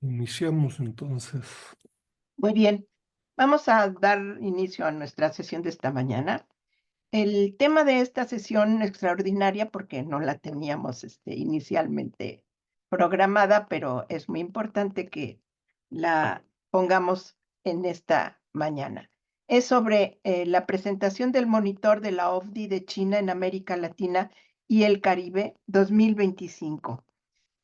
Iniciamos entonces. Muy bien, vamos a dar inicio a nuestra sesión de esta mañana. El tema de esta sesión extraordinaria, porque no la teníamos inicialmente programada, pero es muy importante que la pongamos en esta mañana. Es sobre la presentación del monitor de la OFDI de China en América Latina y el Caribe 2025.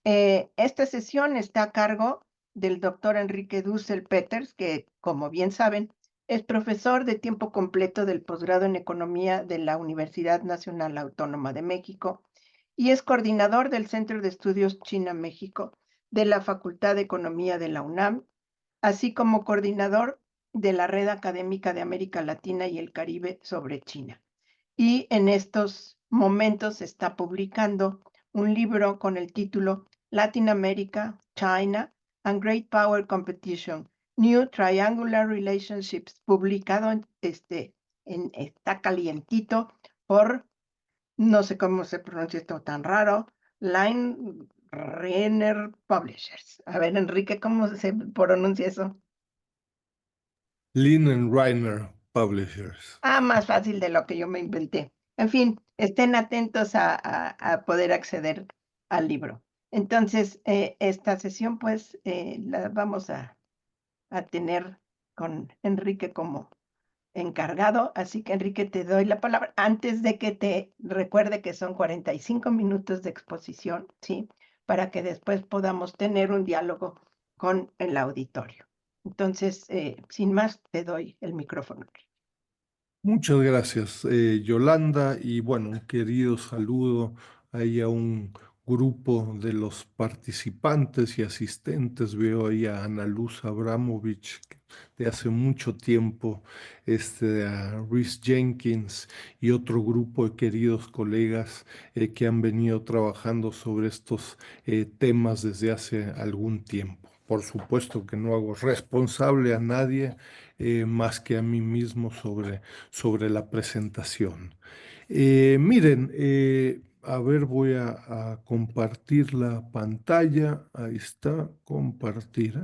Esta sesión está a cargo del doctor Enrique Dussel Peters, que, como bien saben, es profesor de tiempo completo del posgrado en Economía de la Universidad Nacional Autónoma de México y es coordinador del Centro de Estudios China-México de la Facultad de Economía de la UNAM, así como coordinador de la Red Académica de América Latina y el Caribe sobre China. Y en estos momentos está publicando un libro con el título Latin America, China and Great Power Competition, New Triangular Relationships, publicado está calientito por, no sé cómo se pronuncia esto tan raro, Line Renner Publishers. A ver, Enrique, ¿cómo se pronuncia eso? Linn Reiner Publishers. Más fácil de lo que yo me inventé. En fin, estén atentos a poder acceder al libro. Entonces, esta sesión, pues, la vamos a tener con Enrique como encargado. Así que, Enrique, te doy la palabra antes de que te recuerde que son 45 minutos de exposición, ¿sí? Para que después podamos tener un diálogo con el auditorio. Entonces, sin más, te doy el micrófono. Muchas gracias, Yolanda, y bueno, un querido saludo ahí a un grupo de los participantes y asistentes. Veo ahí a Ana Luz Abramovich de hace mucho tiempo, a Rhys Jenkins y otro grupo de queridos colegas que han venido trabajando sobre estos temas desde hace algún tiempo. Por supuesto que no hago responsable a nadie más que a mí mismo sobre la presentación. Miren, a ver, voy a compartir la pantalla. Ahí está, compartir.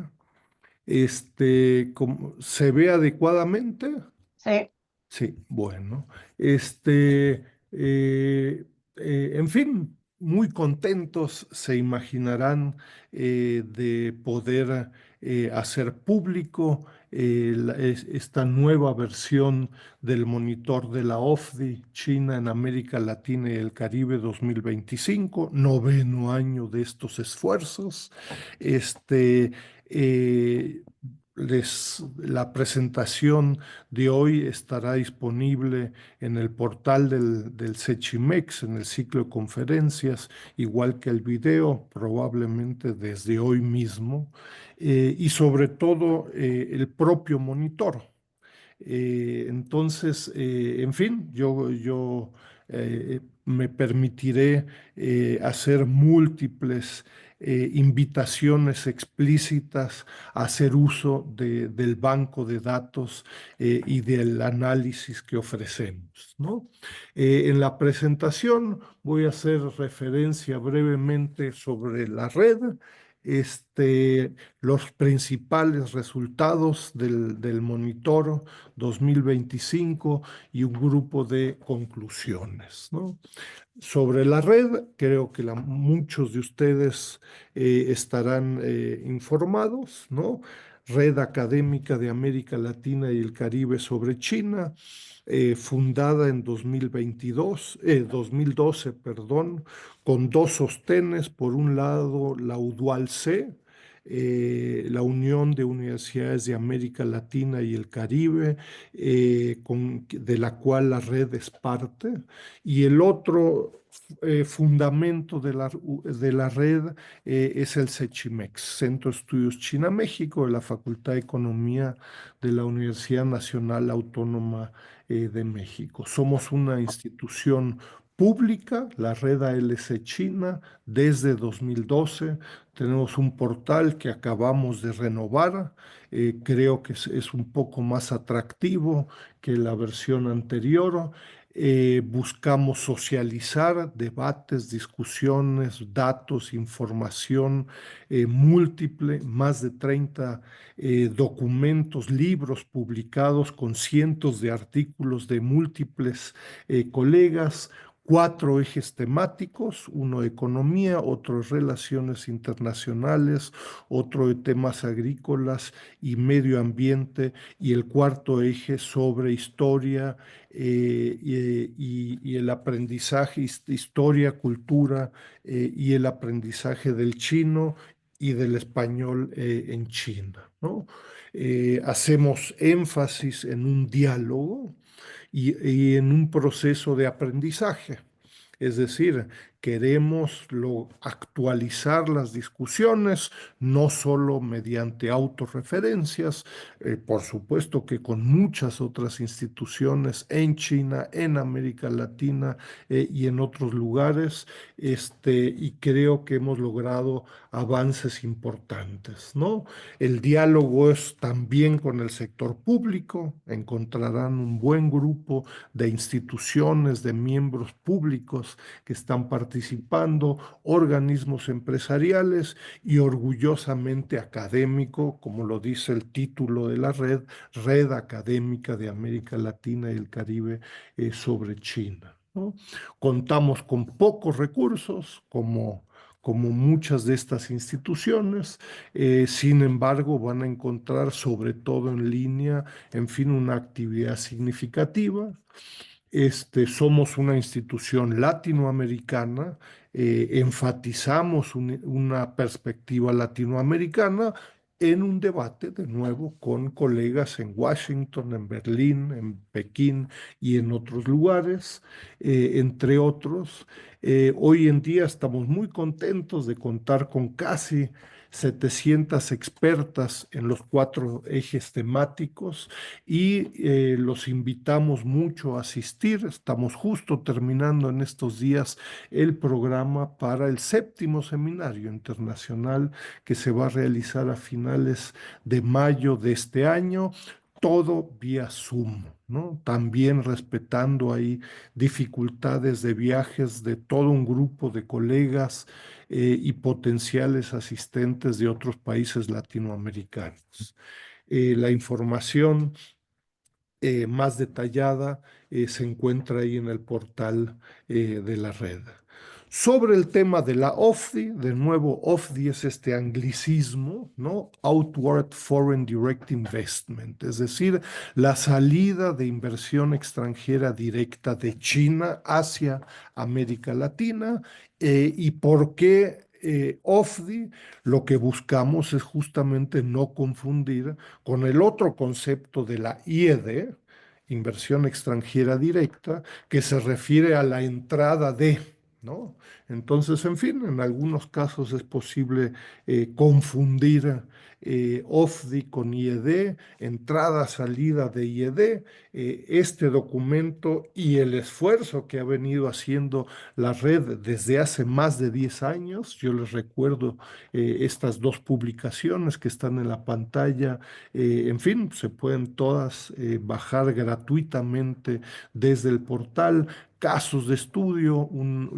¿Se ve adecuadamente? Sí. Sí, bueno, este, en fin, muy contentos se imaginarán de poder hacer público esta nueva versión del monitor de la OFDI China en América Latina y el Caribe 2025, noveno año de estos esfuerzos. Este, eh, la presentación de hoy estará disponible en el portal del Sechimex, en el ciclo de conferencias, igual que el video, probablemente desde hoy mismo, y sobre todo el propio monitor. Entonces, en fin, me permitiré hacer múltiples invitaciones explícitas a hacer uso del banco de datos y del análisis que ofrecemos, ¿no? En la presentación voy a hacer referencia brevemente sobre la red, los principales resultados del monitor 2025 y un grupo de conclusiones, ¿no? Sobre la red, creo que muchos de ustedes estarán informados, ¿no? Red Académica de América Latina y el Caribe sobre China, fundada en 2012, perdón, con dos sostenes. Por un lado, la UDUAL-C, la Unión de Universidades de América Latina y el Caribe, de la cual la red es parte, y el otro fundamento de la red es el CECHIMEX, Centro de Estudios China-México, de la Facultad de Economía de la Universidad Nacional Autónoma de México. Somos una institución pública, la red ALC China, desde 2012. Tenemos un portal que acabamos de renovar. Creo que es un poco más atractivo que la versión anterior. Buscamos socializar debates, discusiones, datos, información múltiple, más de 30 documentos, libros publicados con cientos de artículos de múltiples colegas, cuatro ejes temáticos, uno de economía, otro de relaciones internacionales, otro de temas agrícolas y medio ambiente, y el cuarto eje sobre historia y el aprendizaje, historia, cultura y el aprendizaje del chino y del español en China, ¿no? Hacemos énfasis en un diálogo y en un proceso de aprendizaje. Es decir, queremos actualizar las discusiones, no solo mediante autorreferencias, por supuesto que con muchas otras instituciones en China, en América Latina y en otros lugares, y creo que hemos logrado avances importantes, ¿no? El diálogo es también con el sector público, encontrarán un buen grupo de instituciones, de miembros públicos que están participando, organismos empresariales y orgullosamente académico, como lo dice el título de la red, Red Académica de América Latina y el Caribe sobre China, ¿no? Contamos con pocos recursos, como muchas de estas instituciones, sin embargo, van a encontrar, sobre todo en línea, en fin, una actividad significativa. Somos una institución latinoamericana, enfatizamos una perspectiva latinoamericana en un debate, de nuevo, con colegas en Washington, en Berlín, en Pekín y en otros lugares, entre otros. Hoy en día estamos muy contentos de contar con casi 700 expertas en los cuatro ejes temáticos y los invitamos mucho a asistir. Estamos justo terminando en estos días el programa para el séptimo seminario internacional que se va a realizar a finales de mayo de este año, todo vía Zoom, ¿no? También respetando ahí dificultades de viajes de todo un grupo de colegas y potenciales asistentes de otros países latinoamericanos. La información más detallada se encuentra ahí en el portal de la red. Sobre el tema de la OFDI, de nuevo, OFDI es este anglicismo, ¿no? Outward Foreign Direct Investment, es decir, la salida de inversión extranjera directa de China hacia América Latina. ¿Y por qué OFDI? Lo que buscamos es justamente no confundir con el otro concepto de la IED, inversión extranjera directa, que se refiere a la entrada de, ¿no? Entonces, en fin, en algunos casos es posible confundir OFDI con IED, entrada, salida de IED. Este documento y el esfuerzo que ha venido haciendo la red desde hace más de 10 años, yo les recuerdo estas dos publicaciones que están en la pantalla, en fin, se pueden todas bajar gratuitamente desde el portal. Casos de estudio,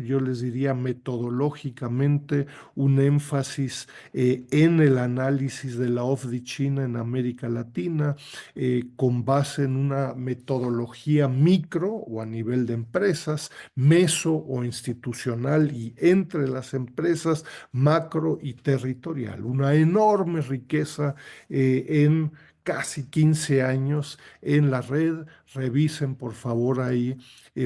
yo les diría metodológicamente, un énfasis en el análisis de la OFDI China en América Latina, con base en una metodología micro o a nivel de empresas, meso o institucional y entre las empresas, macro y territorial. Una enorme riqueza en casi 15 años en la red. Revisen por favor ahí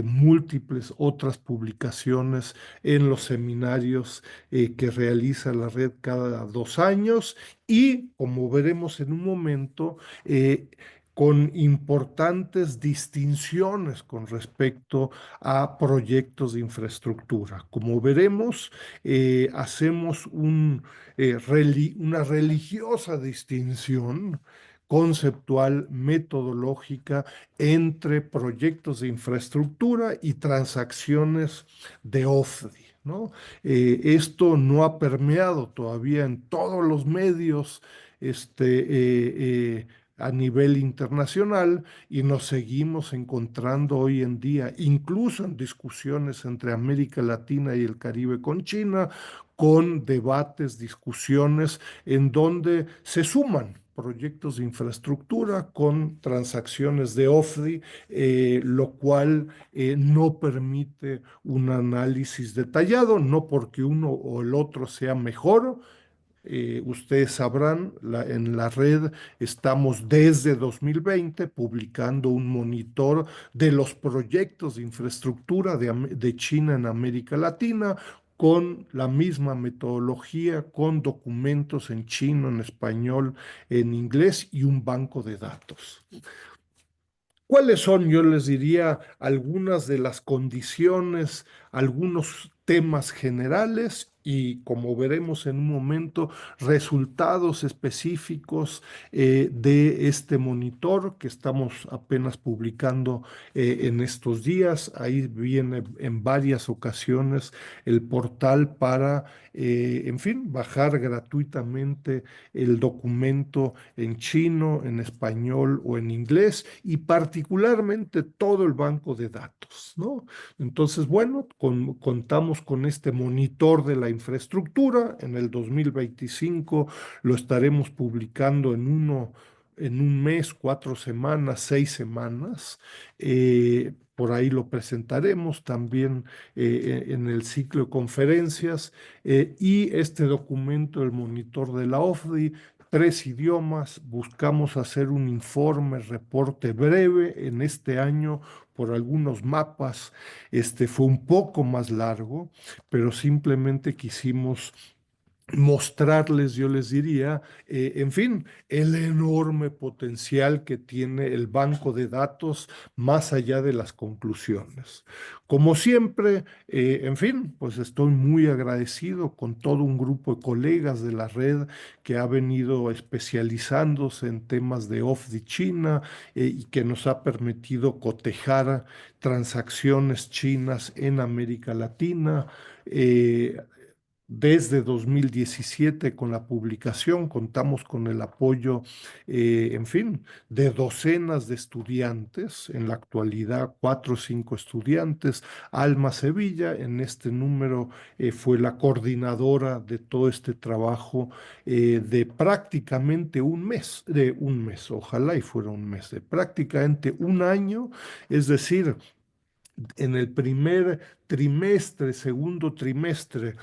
múltiples otras publicaciones en los seminarios que realiza la red cada 2 años y, como veremos en un momento, con importantes distinciones con respecto a proyectos de infraestructura. Como veremos, hacemos una religiosa distinción conceptual, metodológica entre proyectos de infraestructura y transacciones de OFDI, ¿no? Esto no ha permeado todavía en todos los medios a nivel internacional y nos seguimos encontrando hoy en día, incluso en discusiones entre América Latina y el Caribe con China, con debates, discusiones en donde se suman proyectos de infraestructura con transacciones de OFDI, lo cual no permite un análisis detallado, no porque uno o el otro sea mejor. Ustedes sabrán, en la red estamos desde 2020 publicando un monitor de los proyectos de infraestructura de China en América Latina, con la misma metodología, con documentos en chino, en español, en inglés y un banco de datos. ¿Cuáles son, yo les diría, algunas de las condiciones, algunos temas generales y, como veremos en un momento, resultados específicos de este monitor que estamos apenas publicando en estos días? Ahí viene en varias ocasiones el portal para, en fin, bajar gratuitamente el documento en chino, en español o en inglés, y particularmente todo el banco de datos, ¿no? Entonces, bueno, contamos con este monitor de la infraestructura. En el 2025 lo estaremos publicando en un mes, 4 semanas, 6 semanas. Por ahí lo presentaremos también en el ciclo de conferencias, y este documento, el monitor de la OFDI, 3 idiomas. Buscamos hacer un informe, reporte breve en este año por algunos mapas. Este fue un poco más largo, pero simplemente quisimos mostrarles, yo les diría, en fin, el enorme potencial que tiene el banco de datos más allá de las conclusiones. Como siempre, en fin, pues estoy muy agradecido con todo un grupo de colegas de la red que ha venido especializándose en temas de OFDI China, y que nos ha permitido cotejar transacciones chinas en América Latina. Eh, Desde 2017, con la publicación, contamos con el apoyo, en fin, de docenas de estudiantes, en la actualidad 4 o 5 estudiantes. Alma Sevilla, en este número, fue la coordinadora de todo este trabajo, de prácticamente un mes, ojalá y fuera un mes, de prácticamente un año, es decir, en el primer trimestre, segundo trimestre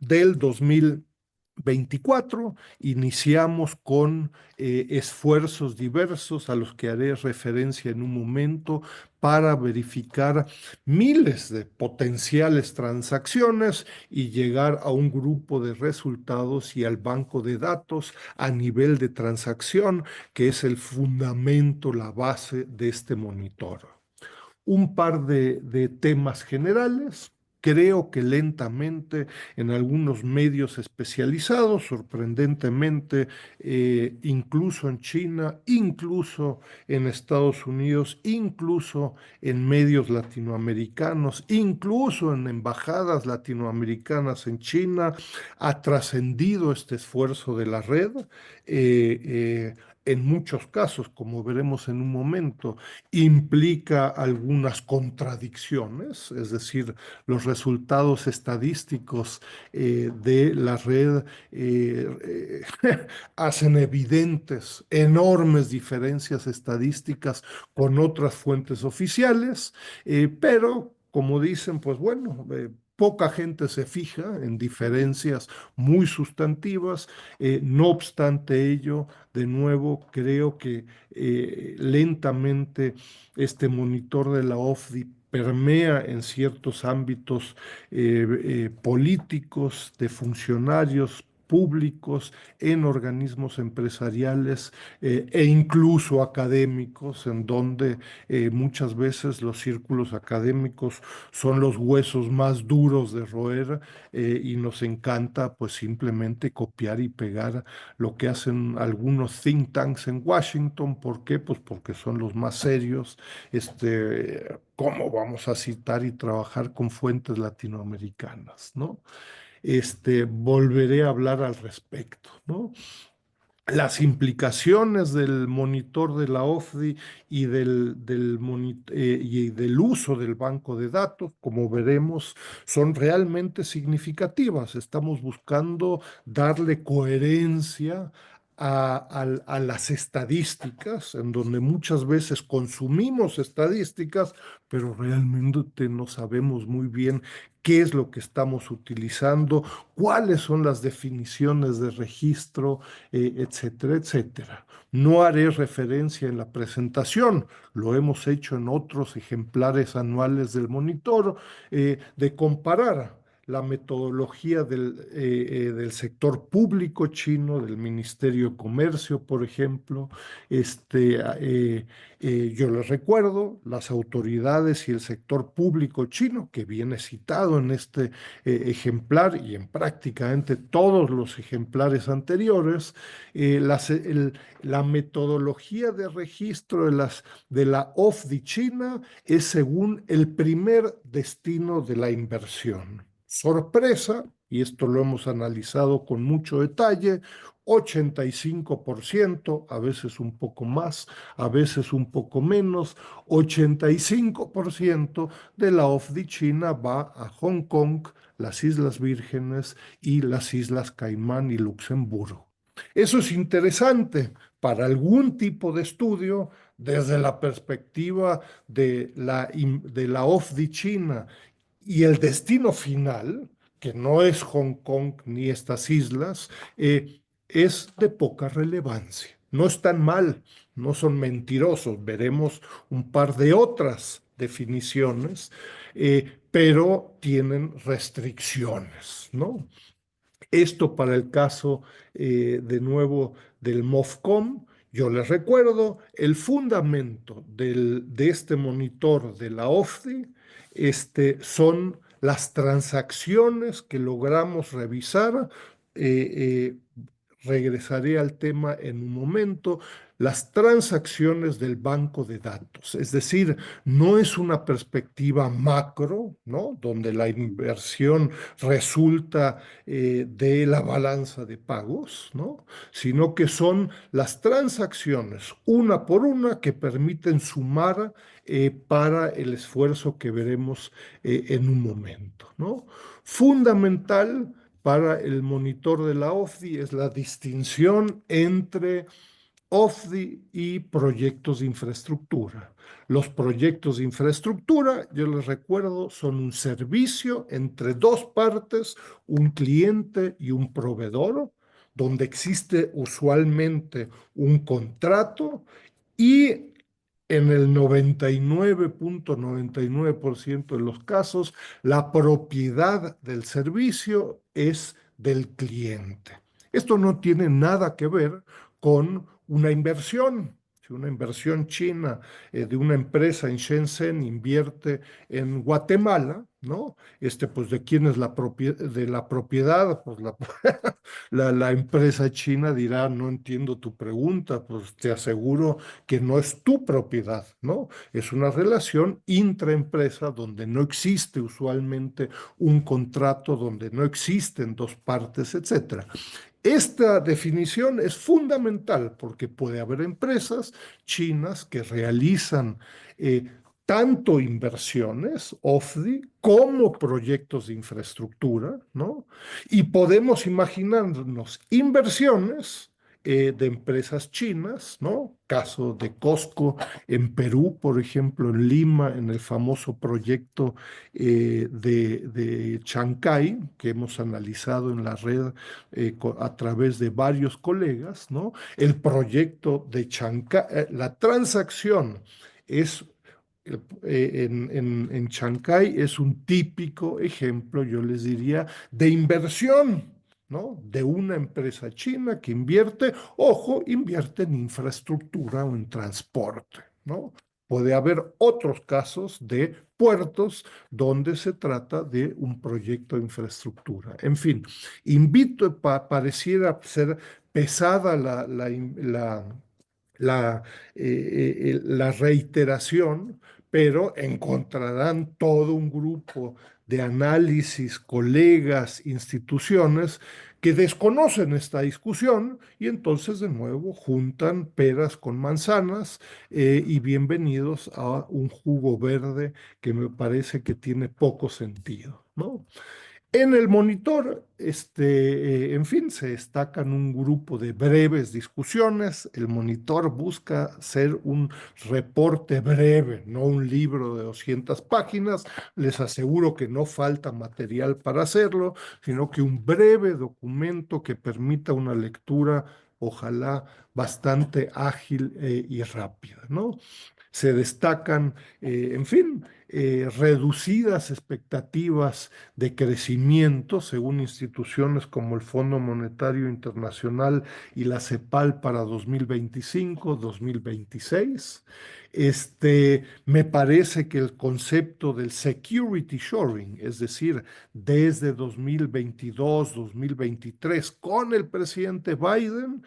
del 2024, iniciamos con esfuerzos diversos a los que haré referencia en un momento para verificar miles de potenciales transacciones y llegar a un grupo de resultados y al banco de datos a nivel de transacción, que es el fundamento, la base de este monitor. Un par de temas generales. Creo que lentamente en algunos medios especializados, sorprendentemente, incluso en China, incluso en Estados Unidos, incluso en medios latinoamericanos, incluso en embajadas latinoamericanas en China, ha trascendido este esfuerzo de la red. En muchos casos, como veremos en un momento, implica algunas contradicciones, es decir, los resultados estadísticos de la red hacen evidentes enormes diferencias estadísticas con otras fuentes oficiales, pero, como dicen, pues bueno, poca gente se fija en diferencias muy sustantivas. No obstante ello, de nuevo, creo que lentamente este monitor de la OFDI permea en ciertos ámbitos políticos, de funcionarios públicos, en organismos empresariales, e incluso académicos, en donde muchas veces los círculos académicos son los huesos más duros de roer, y nos encanta pues simplemente copiar y pegar lo que hacen algunos think tanks en Washington. ¿Por qué? Pues porque son los más serios. ¿Cómo vamos a citar y trabajar con fuentes latinoamericanas, ¿no? Volveré a hablar al respecto, ¿no? las implicaciones del monitor de la OFDI y del uso del banco de datos, como veremos, son realmente significativas. Estamos buscando darle coherencia a las estadísticas, en donde muchas veces consumimos estadísticas, pero realmente no sabemos muy bien qué es lo que estamos utilizando, cuáles son las definiciones de registro, etcétera, etcétera. No haré referencia en la presentación, lo hemos hecho en otros ejemplares anuales del monitor, de comparar la metodología del sector público chino, del Ministerio de Comercio, por ejemplo. Yo les recuerdo, las autoridades y el sector público chino, que viene citado en este ejemplar y en prácticamente todos los ejemplares anteriores, la metodología de registro de la OFDI China es según el primer destino de la inversión. Sorpresa, y esto lo hemos analizado con mucho detalle, 85%, a veces un poco más, a veces un poco menos, 85% de la OFDI China va a Hong Kong, las Islas Vírgenes y las Islas Caimán y Luxemburgo. Eso es interesante para algún tipo de estudio desde la perspectiva de la OFDI China y el destino final, que no es Hong Kong ni estas islas, es de poca relevancia. No están mal, no son mentirosos. Veremos un par de otras definiciones, pero tienen restricciones, ¿no? Esto para el caso, de nuevo, del MOFCOM. Yo les recuerdo, el fundamento de este monitor de la OFDI, son las transacciones que logramos revisar. eh, eh, Regresaré al tema en un momento. Las transacciones del banco de datos, es decir, no es una perspectiva macro, ¿no? Donde la inversión resulta, de la balanza de pagos, ¿no? Sino que son las transacciones, una por una, que permiten sumar, para el esfuerzo que veremos, en un momento, ¿no? Fundamental para el monitor de la OFDI es la distinción entre OFDI y proyectos de infraestructura. Los proyectos de infraestructura, yo les recuerdo, son un servicio entre dos partes, un cliente y un proveedor, donde existe usualmente un contrato y en el 99.99% de los casos, la propiedad del servicio es del cliente. Esto no tiene nada que ver con una inversión. Si una inversión china, de una empresa en Shenzhen invierte en Guatemala, ¿no? Pues ¿de quién es de la propiedad? Pues la empresa china dirá, no entiendo tu pregunta, pues te aseguro que no es tu propiedad, ¿no? Es una relación intraempresa donde no existe usualmente un contrato, donde no existen dos partes, etcétera. Esta definición es fundamental porque puede haber empresas chinas que realizan, tanto inversiones, OFDI, como proyectos de infraestructura, ¿no? Y podemos imaginarnos inversiones, de empresas chinas, ¿no? Caso de Costco en Perú, por ejemplo, en Lima, en el famoso proyecto, de Chancay, que hemos analizado en la red, a través de varios colegas, ¿no? El proyecto de Chancay, la transacción es, en Chancay es un típico ejemplo, yo les diría, de inversión, ¿no? De una empresa china que invierte, ojo, invierte en infraestructura o en transporte, ¿no? Puede haber otros casos de puertos donde se trata de un proyecto de infraestructura. En fin, pareciera ser pesada la reiteración, pero encontrarán todo un grupo de análisis, colegas, instituciones que desconocen esta discusión y entonces de nuevo juntan peras con manzanas y bienvenidos a un jugo verde que me parece que tiene poco sentido, ¿no? En el monitor, en fin, se destacan un grupo de breves discusiones. El monitor busca ser un reporte breve, no un libro de 200 páginas. Les aseguro que no falta material para hacerlo, sino que un breve documento que permita una lectura, ojalá bastante ágil y rápida, ¿no? Se destacan, en fin, reducidas expectativas de crecimiento según instituciones como el Fondo Monetario Internacional y la CEPAL para 2025-2026. Me parece que el concepto del security shoring, es decir, desde 2022-2023 con el presidente Biden,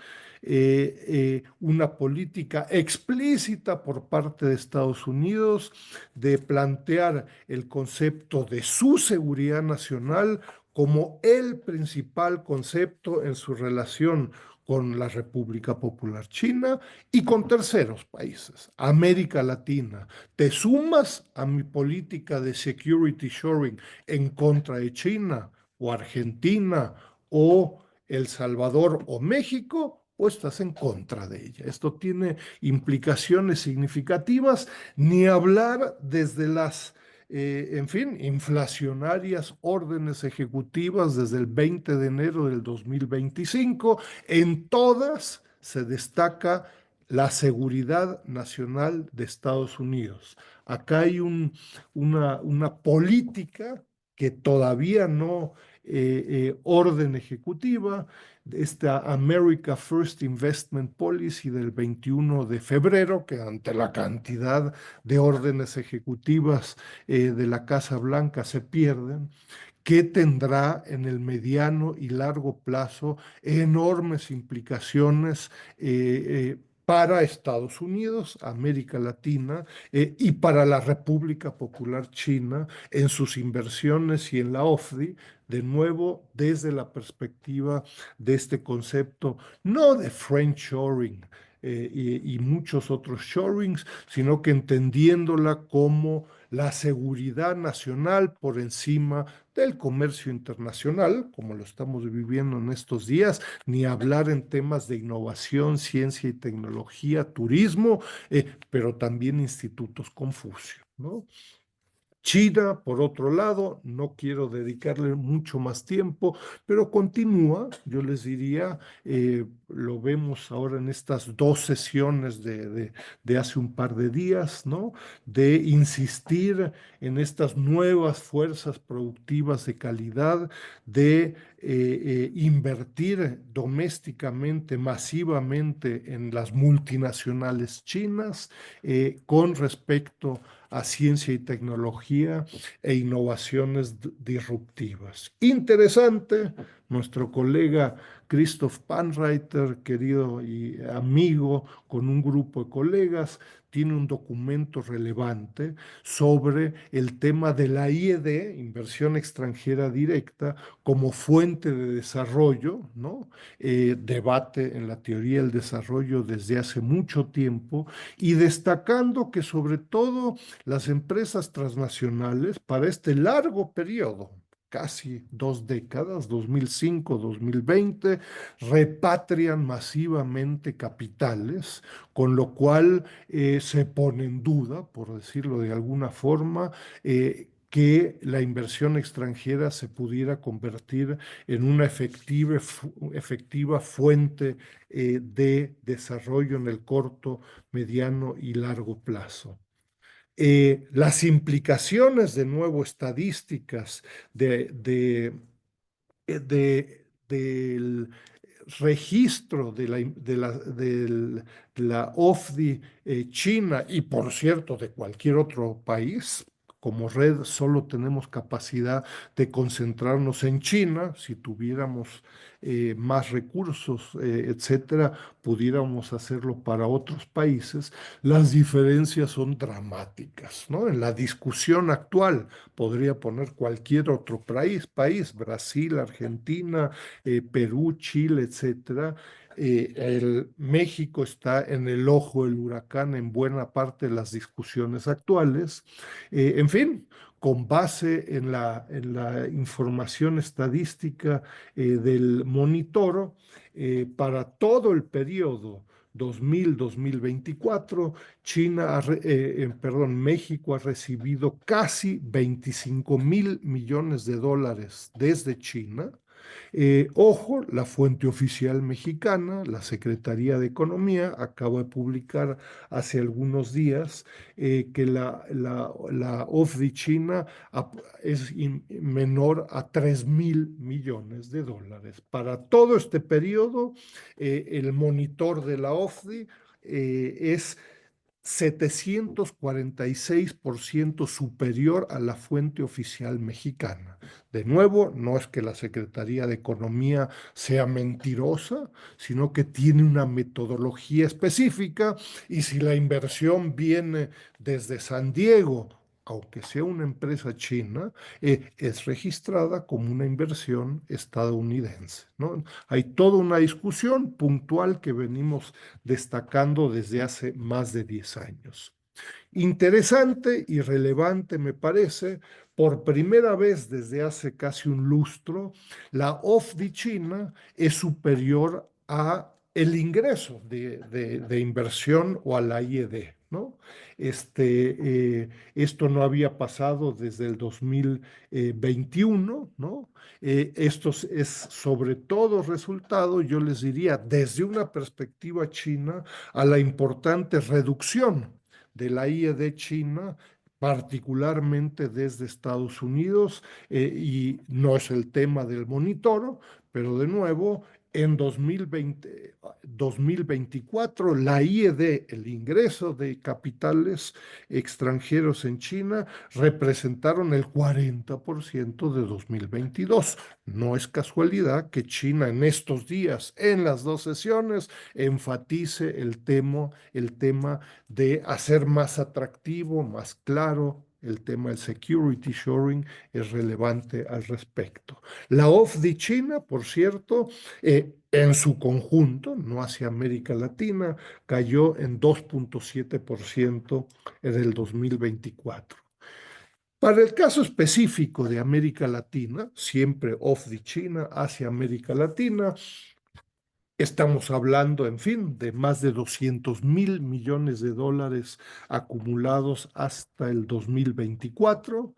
una política explícita por parte de Estados Unidos de plantear el concepto de su seguridad nacional como el principal concepto en su relación con la República Popular China y con terceros países, América Latina. ¿Te sumas a mi política de security shoring en contra de China o Argentina o El Salvador o México? ¿O estás en contra de ella? Esto tiene implicaciones significativas, ni hablar desde las, en fin, inflacionarias órdenes ejecutivas desde el 20 de enero del 2025. En todas se destaca la seguridad nacional de Estados Unidos. Acá hay una política que todavía no orden ejecutiva, esta America First Investment Policy del 21 de febrero, que ante la cantidad de órdenes ejecutivas de la Casa Blanca se pierden, que tendrá en el mediano y largo plazo enormes implicaciones para Estados Unidos, América Latina y para la República Popular China en sus inversiones y en la OFDI, de nuevo desde la perspectiva de este concepto, no de friendshoring y muchos otros shorings, sino que entendiéndola como la seguridad nacional por encima del comercio internacional, como lo estamos viviendo en estos días, ni hablar en temas de innovación, ciencia y tecnología, turismo, pero también institutos Confucio, ¿no? China, por otro lado, no quiero dedicarle mucho más tiempo, pero continúa, yo les diría, lo vemos ahora en estas dos sesiones de hace un par de días, ¿no? De insistir en estas nuevas fuerzas productivas de calidad, de invertir domésticamente, masivamente en las multinacionales chinas con respecto a ciencia y tecnología e innovaciones disruptivas. Interesante, nuestro colega Christoph Panreiter, querido y amigo, con un grupo de colegas, tiene un documento relevante sobre el tema de la IED, inversión extranjera directa, como fuente de desarrollo, ¿no? Debate en la teoría del desarrollo desde hace mucho tiempo y destacando que sobre todo las empresas transnacionales para este largo periodo, casi 2 décadas, 2005-2020, repatrian masivamente capitales, con lo cual se pone en duda, por decirlo de alguna forma, que la inversión extranjera se pudiera convertir en una efectiva fuente de desarrollo en el corto, mediano y largo plazo. Las implicaciones, de nuevo, estadísticas del registro de la OFDI China y, por cierto, de cualquier otro país, como red solo tenemos capacidad de concentrarnos en China. Si tuviéramos más recursos, etcétera, pudiéramos hacerlo para otros países. Las diferencias son dramáticas, ¿no? En la discusión actual podría poner cualquier otro país, Brasil, Argentina, Perú, Chile, etcétera. México está en el ojo del huracán en buena parte de las discusiones actuales. En fin, con base en la información estadística del Monitoro, para todo el periodo 2000-2024, México ha recibido casi 25.000 millones de dólares desde China. Ojo, la fuente oficial mexicana, la Secretaría de Economía, acaba de publicar hace algunos días que la OFDI China es menor a 3.000 millones de dólares. Para todo este periodo, el monitor de la OFDI es 746% superior a la fuente oficial mexicana. De nuevo, no es que la Secretaría de Economía sea mentirosa, sino que tiene una metodología específica, y si la inversión viene desde San Diego, aunque sea una empresa china, es registrada como una inversión estadounidense, ¿no? Hay toda una discusión puntual que venimos destacando desde hace más de 10 años. Interesante y relevante me parece, por primera vez desde hace casi un lustro, la OFDI China es superior a el ingreso de inversión o a la IED, ¿no? Esto no había pasado desde el 2021, ¿no? Esto es sobre todo resultado, yo les diría, desde una perspectiva china, a la importante reducción de la IED China, particularmente desde Estados Unidos, y no es el tema del monitoro, pero de nuevo, en 2024, la IED, el ingreso de capitales extranjeros en China, representaron el 40% de 2022. No es casualidad que China en estos días, en las dos sesiones, enfatice el tema de hacer más atractivo, más claro el tema del security shoring. Es relevante al respecto. La OFDI China, por cierto, en su conjunto, no hacia América Latina, cayó en 2.7% en el 2024. Para el caso específico de América Latina, siempre OFDI China hacia América Latina, estamos hablando, en fin, de más de 200.000 millones de dólares acumulados hasta el 2024.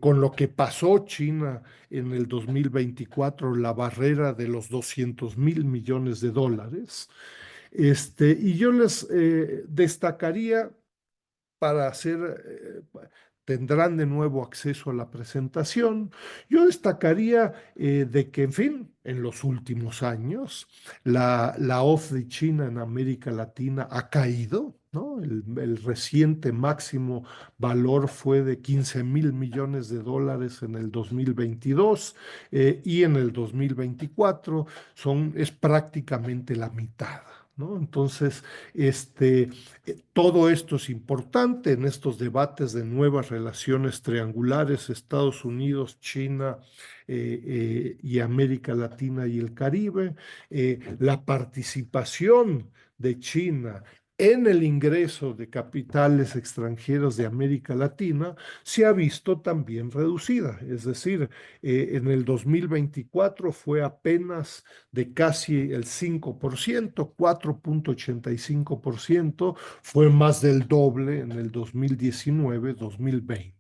Con lo que pasó China en el 2024, la barrera de los 200.000 millones de dólares. Y yo les destacaría para hacer, tendrán de nuevo acceso a la presentación. Yo destacaría de que, en fin, en los últimos años, la OFDI China en América Latina ha caído, ¿no? El reciente máximo valor fue de 15.000 millones de dólares en el 2022, y en el 2024 es prácticamente la mitad, ¿no? Entonces, todo esto es importante en estos debates de nuevas relaciones triangulares, Estados Unidos, China, y América Latina y el Caribe. La participación de China en el ingreso de capitales extranjeros de América Latina se ha visto también reducida. Es decir, en el 2024 fue apenas de casi el 5%, 4.85%. Fue más del doble en el 2019-2020.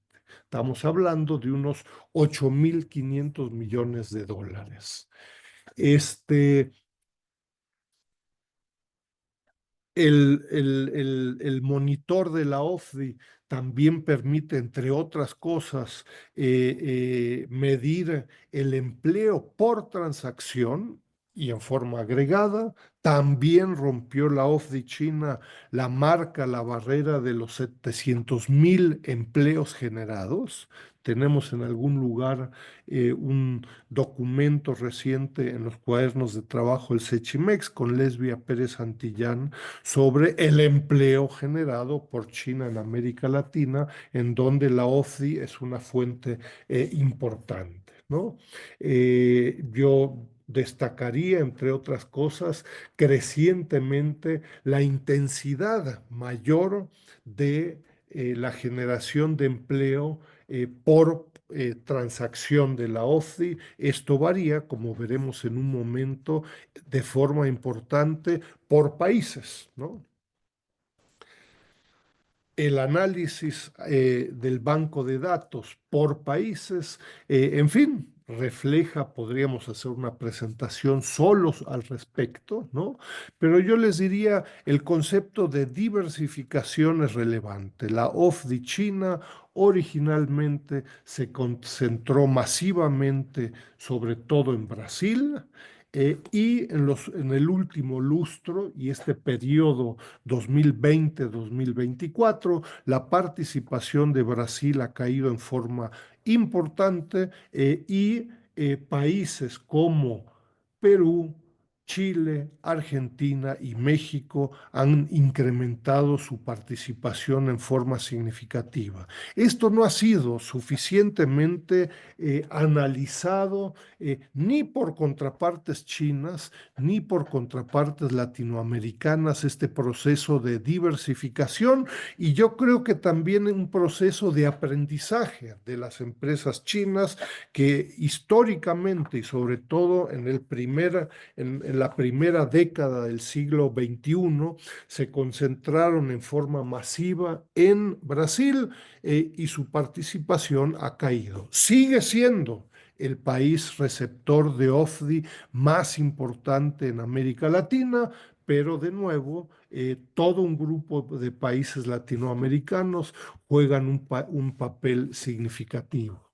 Estamos hablando de unos 8.500 millones de dólares. Este, el monitor de la OFDI también permite, entre otras cosas, medir el empleo por transacción. y en forma agregada. También rompió la OFDI China la marca, la barrera de los 700,000 empleos generados. Tenemos en algún lugar un documento reciente en los cuadernos de trabajo del Sechimex con Lesbia Pérez Santillán sobre el empleo generado por China en América Latina, en donde la OFDI es una fuente importante, ¿no? Yo destacaría, entre otras cosas, crecientemente la intensidad mayor de la generación de empleo por transacción de la OFDI. Esto varía, como veremos en un momento, de forma importante por países, ¿no? El análisis del banco de datos por países, en fin, refleja, podríamos hacer una presentación solos al respecto, ¿no? Pero yo les diría, el concepto de diversificación es relevante. La OFDI China originalmente se concentró masivamente, sobre todo en Brasil. Y en el último lustro y este periodo 2020-2024, la participación de Brasil ha caído en forma importante y países como Perú, Chile, Argentina y México han incrementado su participación en forma significativa. Esto no ha sido suficientemente analizado ni por contrapartes chinas ni por contrapartes latinoamericanas, este proceso de diversificación, y yo creo que también un proceso de aprendizaje de las empresas chinas que históricamente y sobre todo en la primera década del siglo XXI se concentraron en forma masiva en Brasil y su participación ha caído. Sigue siendo el país receptor de OFDI más importante en América Latina, pero de nuevo, todo un grupo de países latinoamericanos juegan un papel significativo.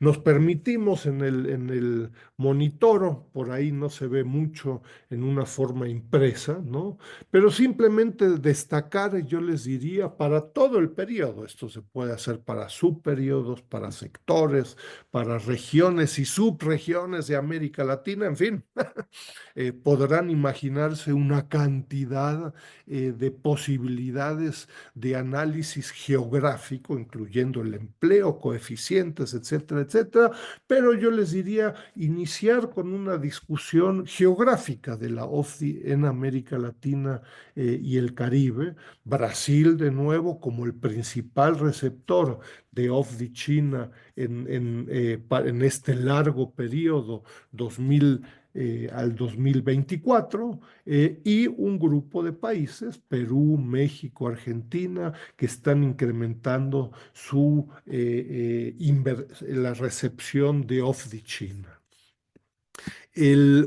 Nos permitimos en el monitoro, por ahí no se ve mucho en una forma impresa, ¿no? Pero simplemente destacar, yo les diría, para todo el periodo, esto se puede hacer para subperiodos, para sectores, para regiones y subregiones de América Latina, en fin, podrán imaginarse una cantidad de posibilidades de análisis geográfico, incluyendo el empleo, coeficientes, etcétera, etcétera, pero yo les diría iniciar con una discusión geográfica de la OFDI en América Latina y el Caribe. Brasil, de nuevo, como el principal receptor de OFDI China en este largo periodo 2000 al 2024 y un grupo de países, Perú, México, Argentina, que están incrementando la recepción de OFDI China.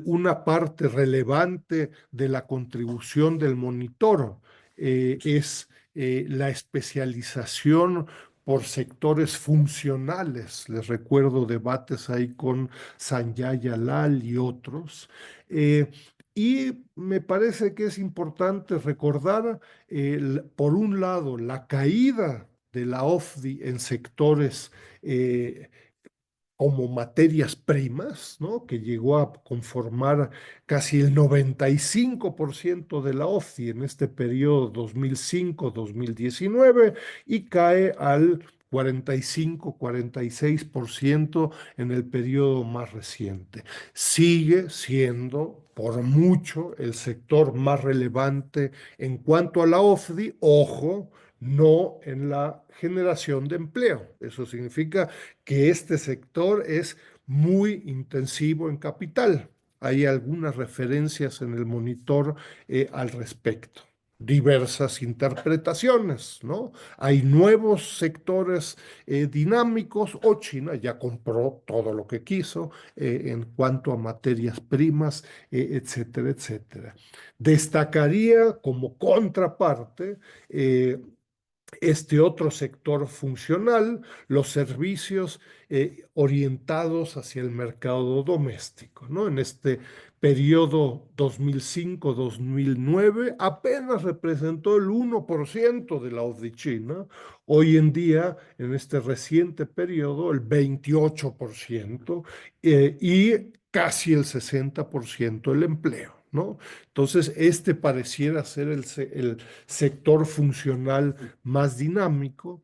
Una parte relevante de la contribución del monitor es la especialización por sectores funcionales. Les recuerdo debates ahí con Sanjay Lal y otros. Eh, y me parece que es importante recordar, por un lado, la caída de la OFDI en sectores como materias primas, ¿no? Que llegó a conformar casi el 95% de la OFDI en este periodo 2005-2019 y cae al 45-46% en el periodo más reciente. Sigue siendo por mucho el sector más relevante en cuanto a la OFDI, ojo, no en la generación de empleo. Eso significa que este sector es muy intensivo en capital. Hay algunas referencias en el monitor al respecto. Diversas interpretaciones, ¿no? Hay nuevos sectores dinámicos o China ya compró todo lo que quiso en cuanto a materias primas, etcétera, etcétera. Destacaría como contraparte este otro sector funcional, los servicios orientados hacia el mercado doméstico, ¿no? En este periodo 2005-2009 apenas representó el 1% de la OFDI china. Hoy en día, en este reciente periodo, el 28% y casi el 60% del empleo, ¿no? Entonces, este pareciera ser el sector funcional más dinámico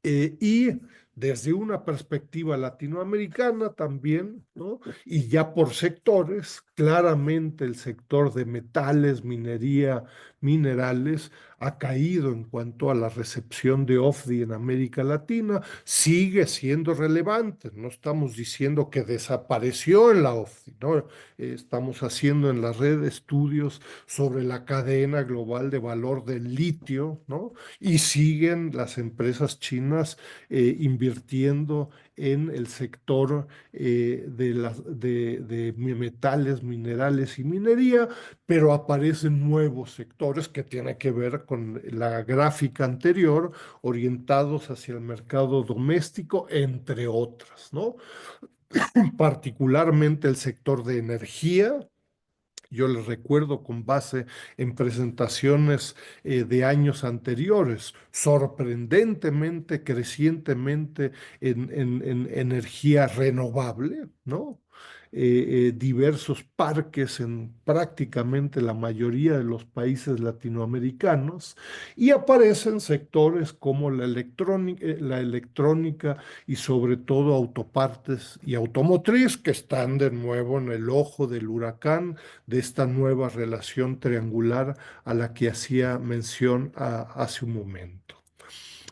y desde una perspectiva latinoamericana también, ¿no? Y ya por sectores, claramente el sector de metales, minería, minerales, ha caído en cuanto a la recepción de OFDI en América Latina, sigue siendo relevante, no estamos diciendo que desapareció en la OFDI, ¿no? Estamos haciendo en la red estudios sobre la cadena global de valor del litio, ¿no? Y siguen las empresas chinas invirtiendo en el sector de metales, minerales y minería, pero aparecen nuevos sectores que tienen que ver con la gráfica anterior, orientados hacia el mercado doméstico, entre otras, ¿no? Particularmente el sector de energía. Yo les recuerdo con base en presentaciones de años anteriores, sorprendentemente, crecientemente en energía renovable, ¿no? Diversos parques en prácticamente la mayoría de los países latinoamericanos y aparecen sectores como la electrónica y sobre todo autopartes y automotriz que están de nuevo en el ojo del huracán de esta nueva relación triangular a la que hacía mención hace un momento.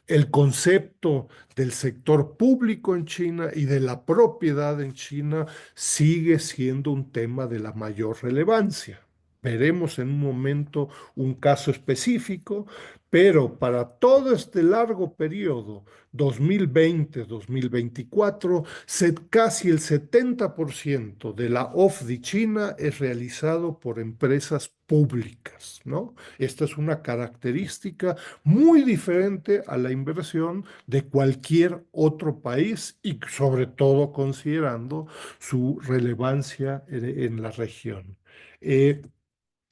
El concepto del sector público en China y de la propiedad en China sigue siendo un tema de la mayor relevancia. Veremos en un momento un caso específico, pero para todo este largo periodo, 2020-2024, casi el 70% de la OFDI china es realizado por empresas públicas, ¿no? Esta es una característica muy diferente a la inversión de cualquier otro país y sobre todo considerando su relevancia en la región. Eh,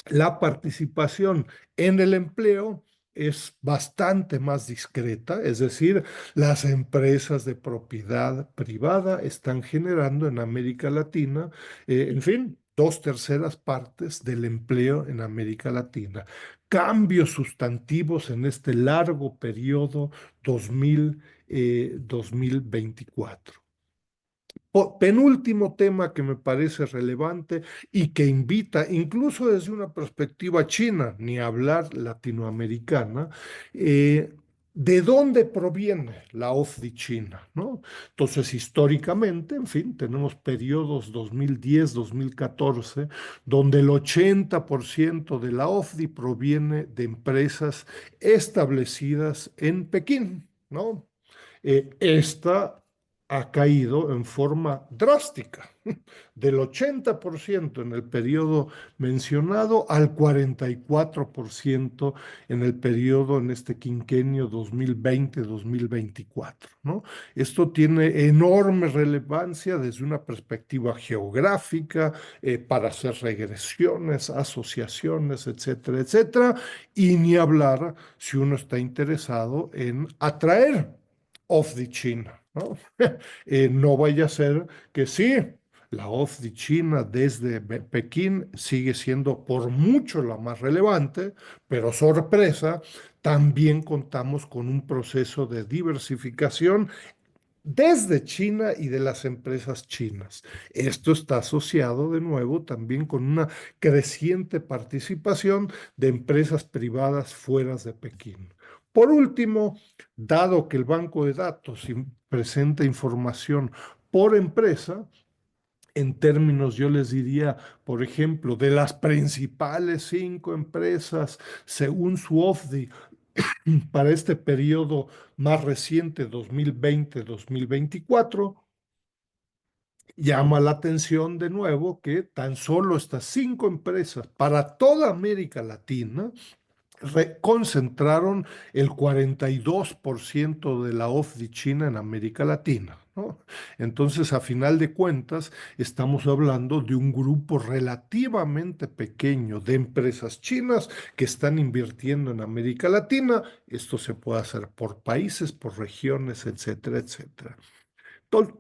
la participación en el empleo es bastante más discreta, es decir, las empresas de propiedad privada están generando en América Latina, en fin, dos terceras partes del empleo en América Latina. Cambios sustantivos en este largo periodo 2024. Penúltimo tema que me parece relevante y que invita, incluso desde una perspectiva china, ni hablar latinoamericana, ¿de dónde proviene la OFDI china? ¿No? Entonces, históricamente, en fin, tenemos periodos 2010-2014, donde el 80% de la OFDI proviene de empresas establecidas en Pekín, ¿no? Esta ha caído en forma drástica, del 80% en el periodo mencionado al 44% en el periodo, en este quinquenio 2020-2024, ¿no? Esto tiene enorme relevancia desde una perspectiva geográfica, para hacer regresiones, asociaciones, etcétera, etcétera, y ni hablar si uno está interesado en atraer OFDI China, ¿no? No vaya a ser que sí, la OFDI China desde Pekín sigue siendo por mucho la más relevante, pero sorpresa, también contamos con un proceso de diversificación desde China y de las empresas chinas. Esto está asociado de nuevo también con una creciente participación de empresas privadas fuera de Pekín. Por último, dado que el banco de datos presenta información por empresa, en términos, yo les diría, por ejemplo, de las principales 5 empresas, según su OFDI, para este periodo más reciente, 2020-2024, llama la atención de nuevo que tan solo estas 5 empresas para toda América Latina concentraron el 42% de la OFDI China en América Latina, ¿no? Entonces, a final de cuentas, estamos hablando de un grupo relativamente pequeño de empresas chinas que están invirtiendo en América Latina. Esto se puede hacer por países, por regiones, etcétera, etcétera. Tol-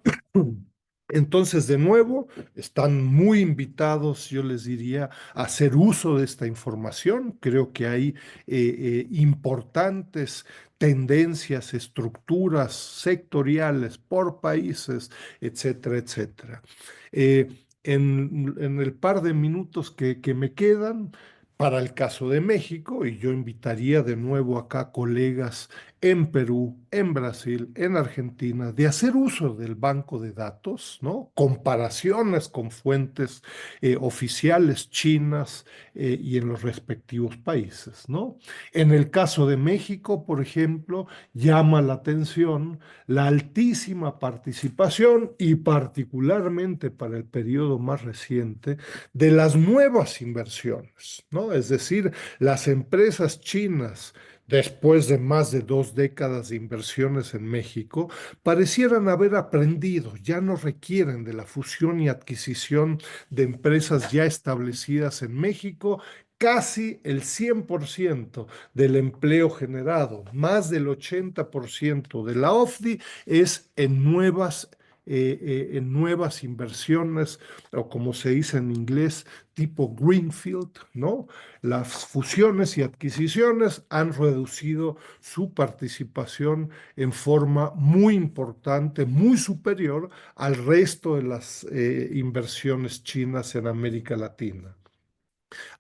Entonces, de nuevo, están muy invitados, yo les diría, a hacer uso de esta información. Creo que hay importantes tendencias, estructuras sectoriales por países, etcétera, etcétera. En el par de minutos que me quedan, para el caso de México, y yo invitaría de nuevo acá colegas en Perú, en Brasil, en Argentina, de hacer uso del banco de datos, ¿no? Comparaciones con fuentes oficiales chinas y en los respectivos países, ¿no? En el caso de México, por ejemplo, llama la atención la altísima participación y particularmente para el periodo más reciente de las nuevas inversiones, ¿no? Es decir, las empresas chinas después de más de 2 décadas de inversiones en México, parecieran haber aprendido, ya no requieren de la fusión y adquisición de empresas ya establecidas en México. Casi el 100% del empleo generado, más del 80% de la OFDI, es en nuevas inversiones, o como se dice en inglés, tipo Greenfield, ¿no? Las fusiones y adquisiciones han reducido su participación en forma muy importante, muy superior al resto de las inversiones chinas en América Latina.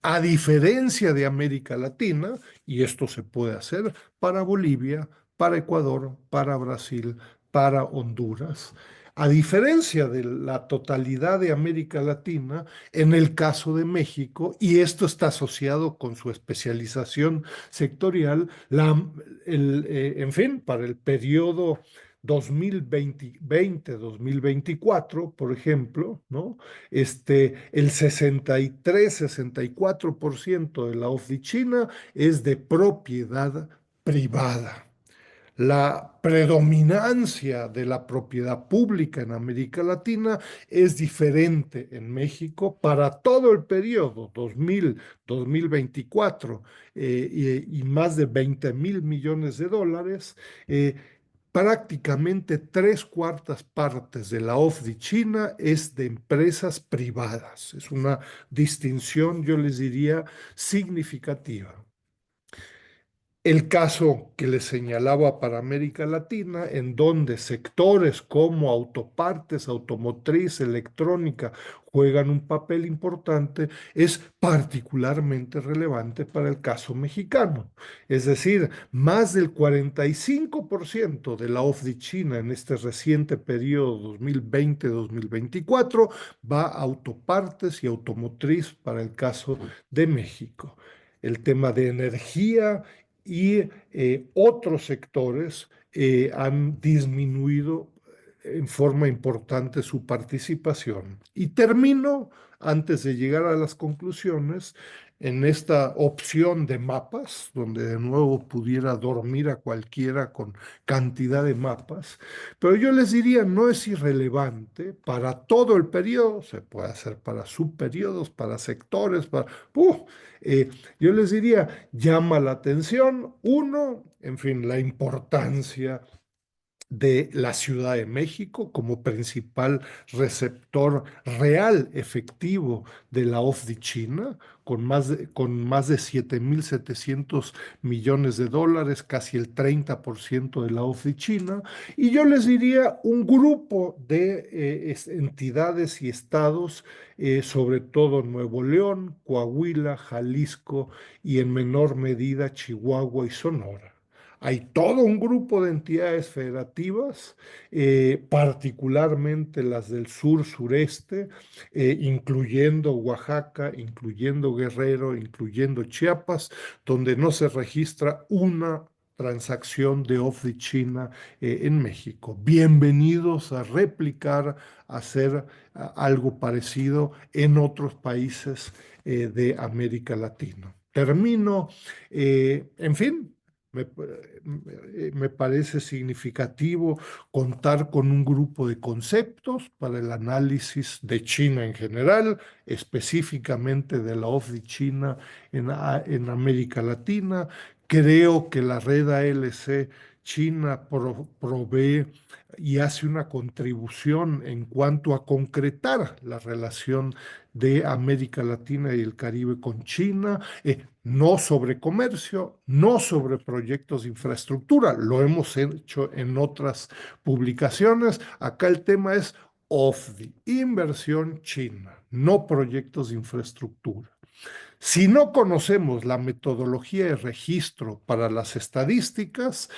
A diferencia de América Latina, y esto se puede hacer para Bolivia, para Ecuador, para Brasil, para Honduras. A diferencia de la totalidad de América Latina, en el caso de México, y esto está asociado con su especialización sectorial, en fin, para el periodo 2020-2024, por ejemplo, ¿no? El 63-64% de la oficina es de propiedad privada. La predominancia de la propiedad pública en América Latina es diferente en México para todo el periodo 2000-2024 y más de 20.000 millones de dólares. Prácticamente 3/4 partes de la OFDI China es de empresas privadas. Es una distinción, yo les diría, significativa. El caso que les señalaba para América Latina, en donde sectores como autopartes, automotriz, electrónica juegan un papel importante, es particularmente relevante para el caso mexicano. Es decir, más del 45% de la OFDI China en este reciente periodo 2020-2024 va a autopartes y automotriz para el caso de México. El tema de energía y otros sectores han disminuido en forma importante su participación. Y termino, antes de llegar a las conclusiones, en esta opción de mapas, donde de nuevo pudiera dormir a cualquiera con cantidad de mapas, pero yo les diría, no es irrelevante para todo el periodo, se puede hacer para subperiodos, para sectores, eh, yo les diría, llama la atención, uno, en fin, la importancia de la Ciudad de México como principal receptor real, efectivo de la OFDI China, con más de 7.700 millones de dólares, casi el 30% de la OFDI China. Y yo les diría un grupo de entidades y estados, sobre todo Nuevo León, Coahuila, Jalisco y en menor medida Chihuahua y Sonora. Hay todo un grupo de entidades federativas, particularmente las del sur-sureste, incluyendo Oaxaca, incluyendo Guerrero, incluyendo Chiapas, donde no se registra una transacción de OFDI China en México. Bienvenidos a replicar, a hacer algo parecido en otros países de América Latina. Termino, en fin. Me parece significativo contar con un grupo de conceptos para el análisis de China en general, específicamente de la OFDI China en América Latina. Creo que la red ALC China provee y hace una contribución en cuanto a concretar la relación de América Latina y el Caribe con China, no sobre comercio, no sobre proyectos de infraestructura, lo hemos hecho en otras publicaciones. Acá el tema es OFDI, inversión china, no proyectos de infraestructura. Si no conocemos la metodología de registro para las estadísticas,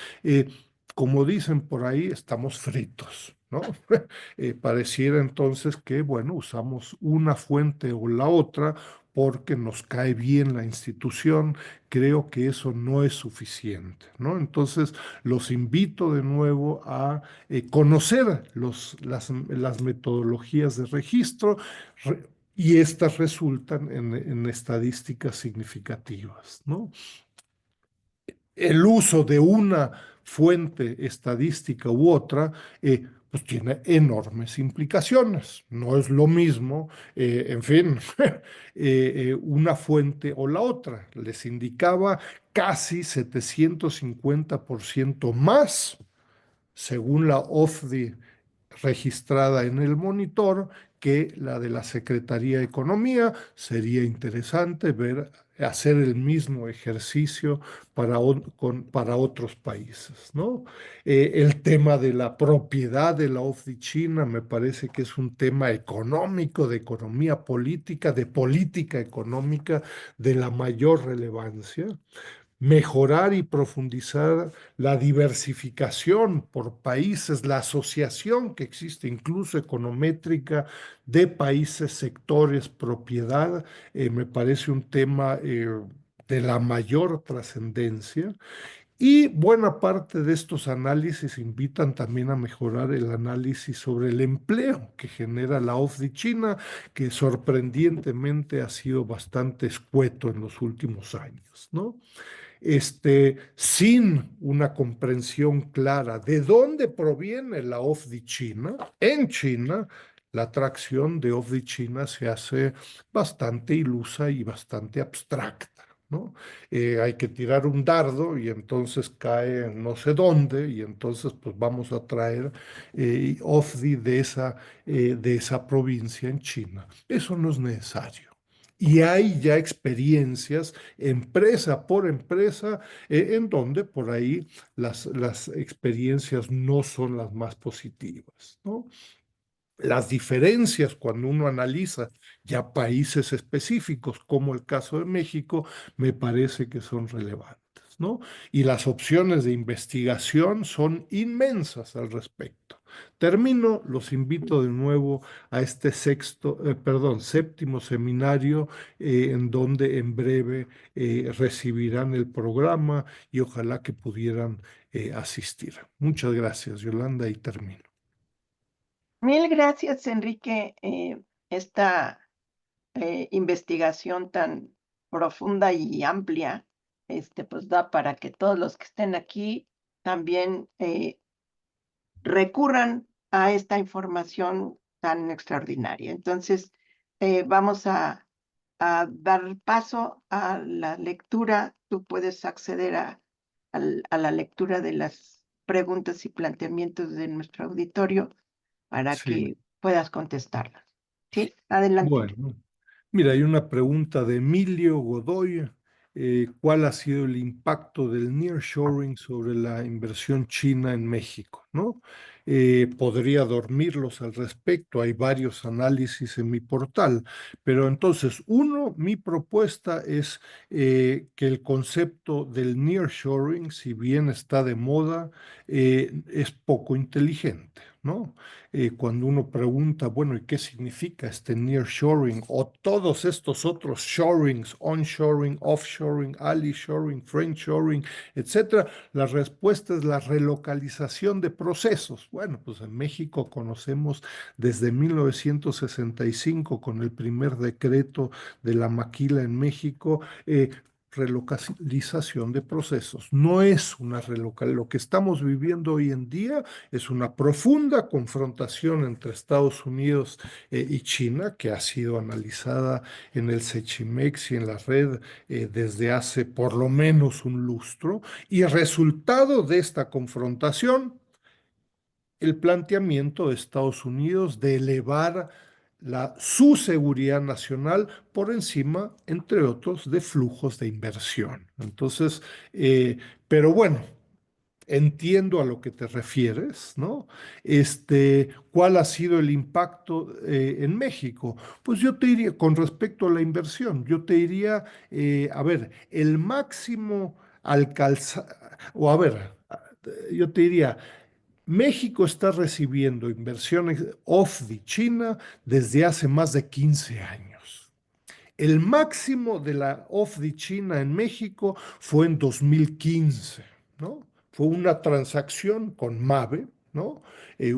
como dicen por ahí, estamos fritos, ¿no? Pareciera entonces que, bueno, usamos una fuente o la otra porque nos cae bien la institución. Creo que eso no es suficiente, ¿no? Entonces, los invito de nuevo a conocer las metodologías de registro. Y estas resultan en estadísticas significativas, ¿no? El uso de una fuente estadística u otra, pues tiene enormes implicaciones. No es lo mismo, en fin, una fuente o la otra. Les indicaba casi 750% más según la OFDI registrada en el monitor, que la de la Secretaría de Economía. Sería interesante ver, hacer el mismo ejercicio para otros países, ¿no? El tema de la propiedad de la OFDI China me parece que es un tema económico, de economía política, de política económica de la mayor relevancia. Mejorar y profundizar la diversificación por países, la asociación que existe incluso econométrica de países, sectores, propiedad, me parece un tema de la mayor trascendencia. Y buena parte de estos análisis invitan también a mejorar el análisis sobre el empleo que genera la OFDI China, que sorprendentemente ha sido bastante escueto en los últimos años, ¿no? Sin una comprensión clara de dónde proviene la OFDI China, en China, la atracción de OFDI China se hace bastante ilusa y bastante abstracta, ¿no? Hay que tirar un dardo y entonces cae en no sé dónde y entonces pues vamos a traer OFDI de esa provincia en China. Eso no es necesario. Y hay ya experiencias empresa por empresa, en donde por ahí las experiencias no son las más positivas, ¿no? Las diferencias cuando uno analiza ya países específicos, como el caso de México, me parece que son relevantes, ¿no? Y las opciones de investigación son inmensas al respecto. Termino, los invito de nuevo a este séptimo seminario, en donde en breve recibirán el programa y ojalá que pudieran asistir. Muchas gracias, Yolanda, y termino. Mil gracias, Enrique. Esta investigación tan profunda y amplia, pues da para que todos los que estén aquí también recurran a esta información tan extraordinaria. Entonces, vamos a dar paso a la lectura. Tú puedes acceder a la lectura de las preguntas y planteamientos de nuestro auditorio para Sí. que puedas contestarlas. Sí, adelante. Bueno, mira, hay una pregunta de Emilio Godoy. ¿Cuál ha sido el impacto del nearshoring sobre la inversión china en México? ¿No? Podría dormirlos al respecto. Hay varios análisis en mi portal. Pero entonces, uno, mi propuesta es que el concepto del nearshoring, si bien está de moda, es poco inteligente, ¿no? Cuando uno pregunta, bueno, ¿y qué significa este nearshoring o todos estos otros shorings, onshoring, offshoring, ally-shoring, friendshoring, etcétera? La respuesta es la relocalización de procesos. Bueno, pues en México conocemos desde 1965 con el primer decreto de la maquila en México, relocalización de procesos. No es una relocalización. Lo que estamos viviendo hoy en día es una profunda confrontación entre Estados Unidos y China, que ha sido analizada en el Sechimex y en la red desde hace por lo menos un lustro. Y el resultado de esta confrontación, el planteamiento de Estados Unidos de elevar su seguridad nacional por encima, entre otros, de flujos de inversión. Entonces, pero bueno, entiendo a lo que te refieres, ¿no? ¿Cuál ha sido el impacto en México? Pues yo te diría, con respecto a la inversión, yo te diría, a ver, el máximo alcanza, o a ver, yo te diría, México está recibiendo inversiones OFDI China desde hace más de 15 años. El máximo de la OFDI China en México fue en 2015, ¿no? Fue una transacción con Mave, ¿no?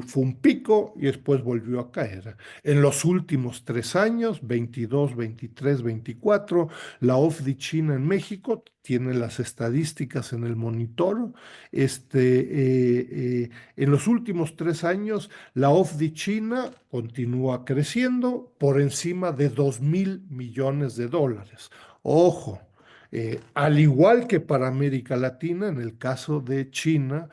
Fue un pico y después volvió a caer. En los últimos 3 años, 22, 23, 24, la OFDI China en México tiene las estadísticas en el monitor. En los últimos 3 años, la OFDI China continúa creciendo por encima de 2.000 millones de dólares. Ojo, al igual que para América Latina, en el caso de China,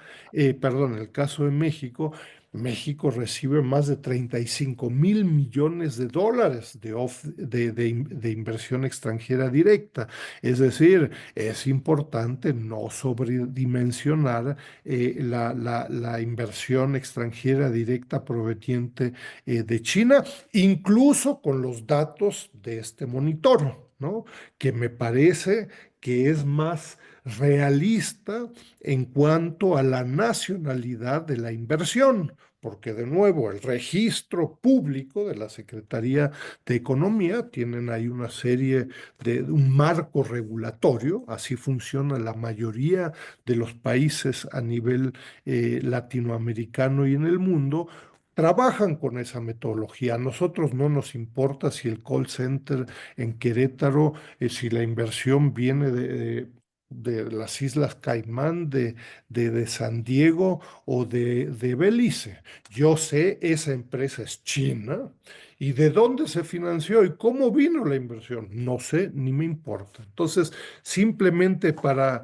perdón, en el caso de México, México recibe más de 35.000 millones de dólares de inversión extranjera directa. Es decir, es importante no sobredimensionar la inversión extranjera directa proveniente de China, incluso con los datos de este monitor, ¿no? Que me parece que es más realista en cuanto a la nacionalidad de la inversión, porque de nuevo el registro público de la Secretaría de Economía tienen ahí una serie de un marco regulatorio, así funciona la mayoría de los países a nivel latinoamericano y en el mundo. Trabajan con esa metodología. A nosotros no nos importa si el call center en Querétaro, si la inversión viene de las Islas Caimán, de San Diego o de Belice. Yo sé, esa empresa es china. ¿Y de dónde se financió y cómo vino la inversión? No sé, ni me importa. Entonces, simplemente para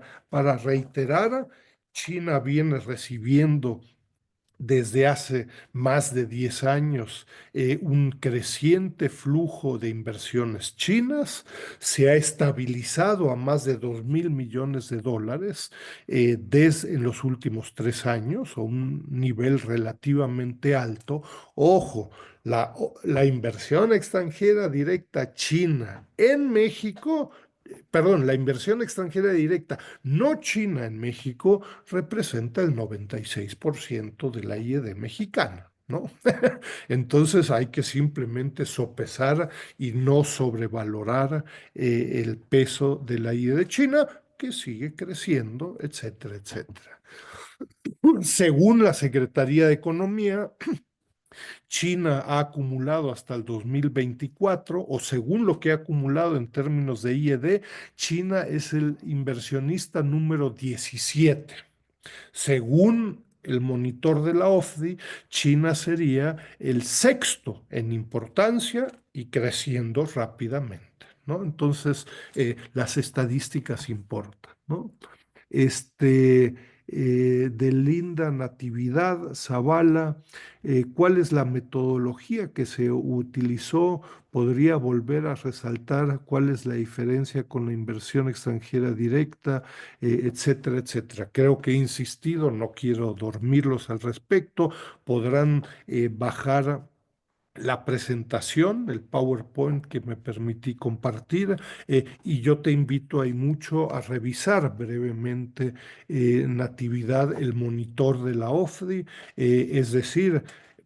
reiterar, China viene recibiendo desde hace más de 10 años un creciente flujo de inversiones chinas, se ha estabilizado a más de 2.000 millones de dólares desde en los últimos 3 años, a un nivel relativamente alto. Ojo, la inversión extranjera directa china en México, perdón, la inversión extranjera directa no china en México representa el 96% de la IED mexicana, ¿no? Entonces hay que simplemente sopesar y no sobrevalorar el peso de la IED China, que sigue creciendo, etcétera, etcétera. Según la Secretaría de Economía, China ha acumulado hasta el 2024, o según lo que ha acumulado en términos de IED, China es el inversionista número 17. Según el monitor de la OFDI, China sería el sexto en importancia y creciendo rápidamente, ¿no? Entonces, las estadísticas importan, ¿no? Este, de Linda Natividad Zavala, ¿cuál es la metodología que se utilizó? ¿Podría volver a resaltar cuál es la diferencia con la inversión extranjera directa, etcétera, etcétera? Creo que he insistido, no quiero dormirlos al respecto. Podrán bajar la presentación, el PowerPoint que me permití compartir, y yo te invito ahí mucho a revisar brevemente, Natividad, el monitor de la OFDI, es decir,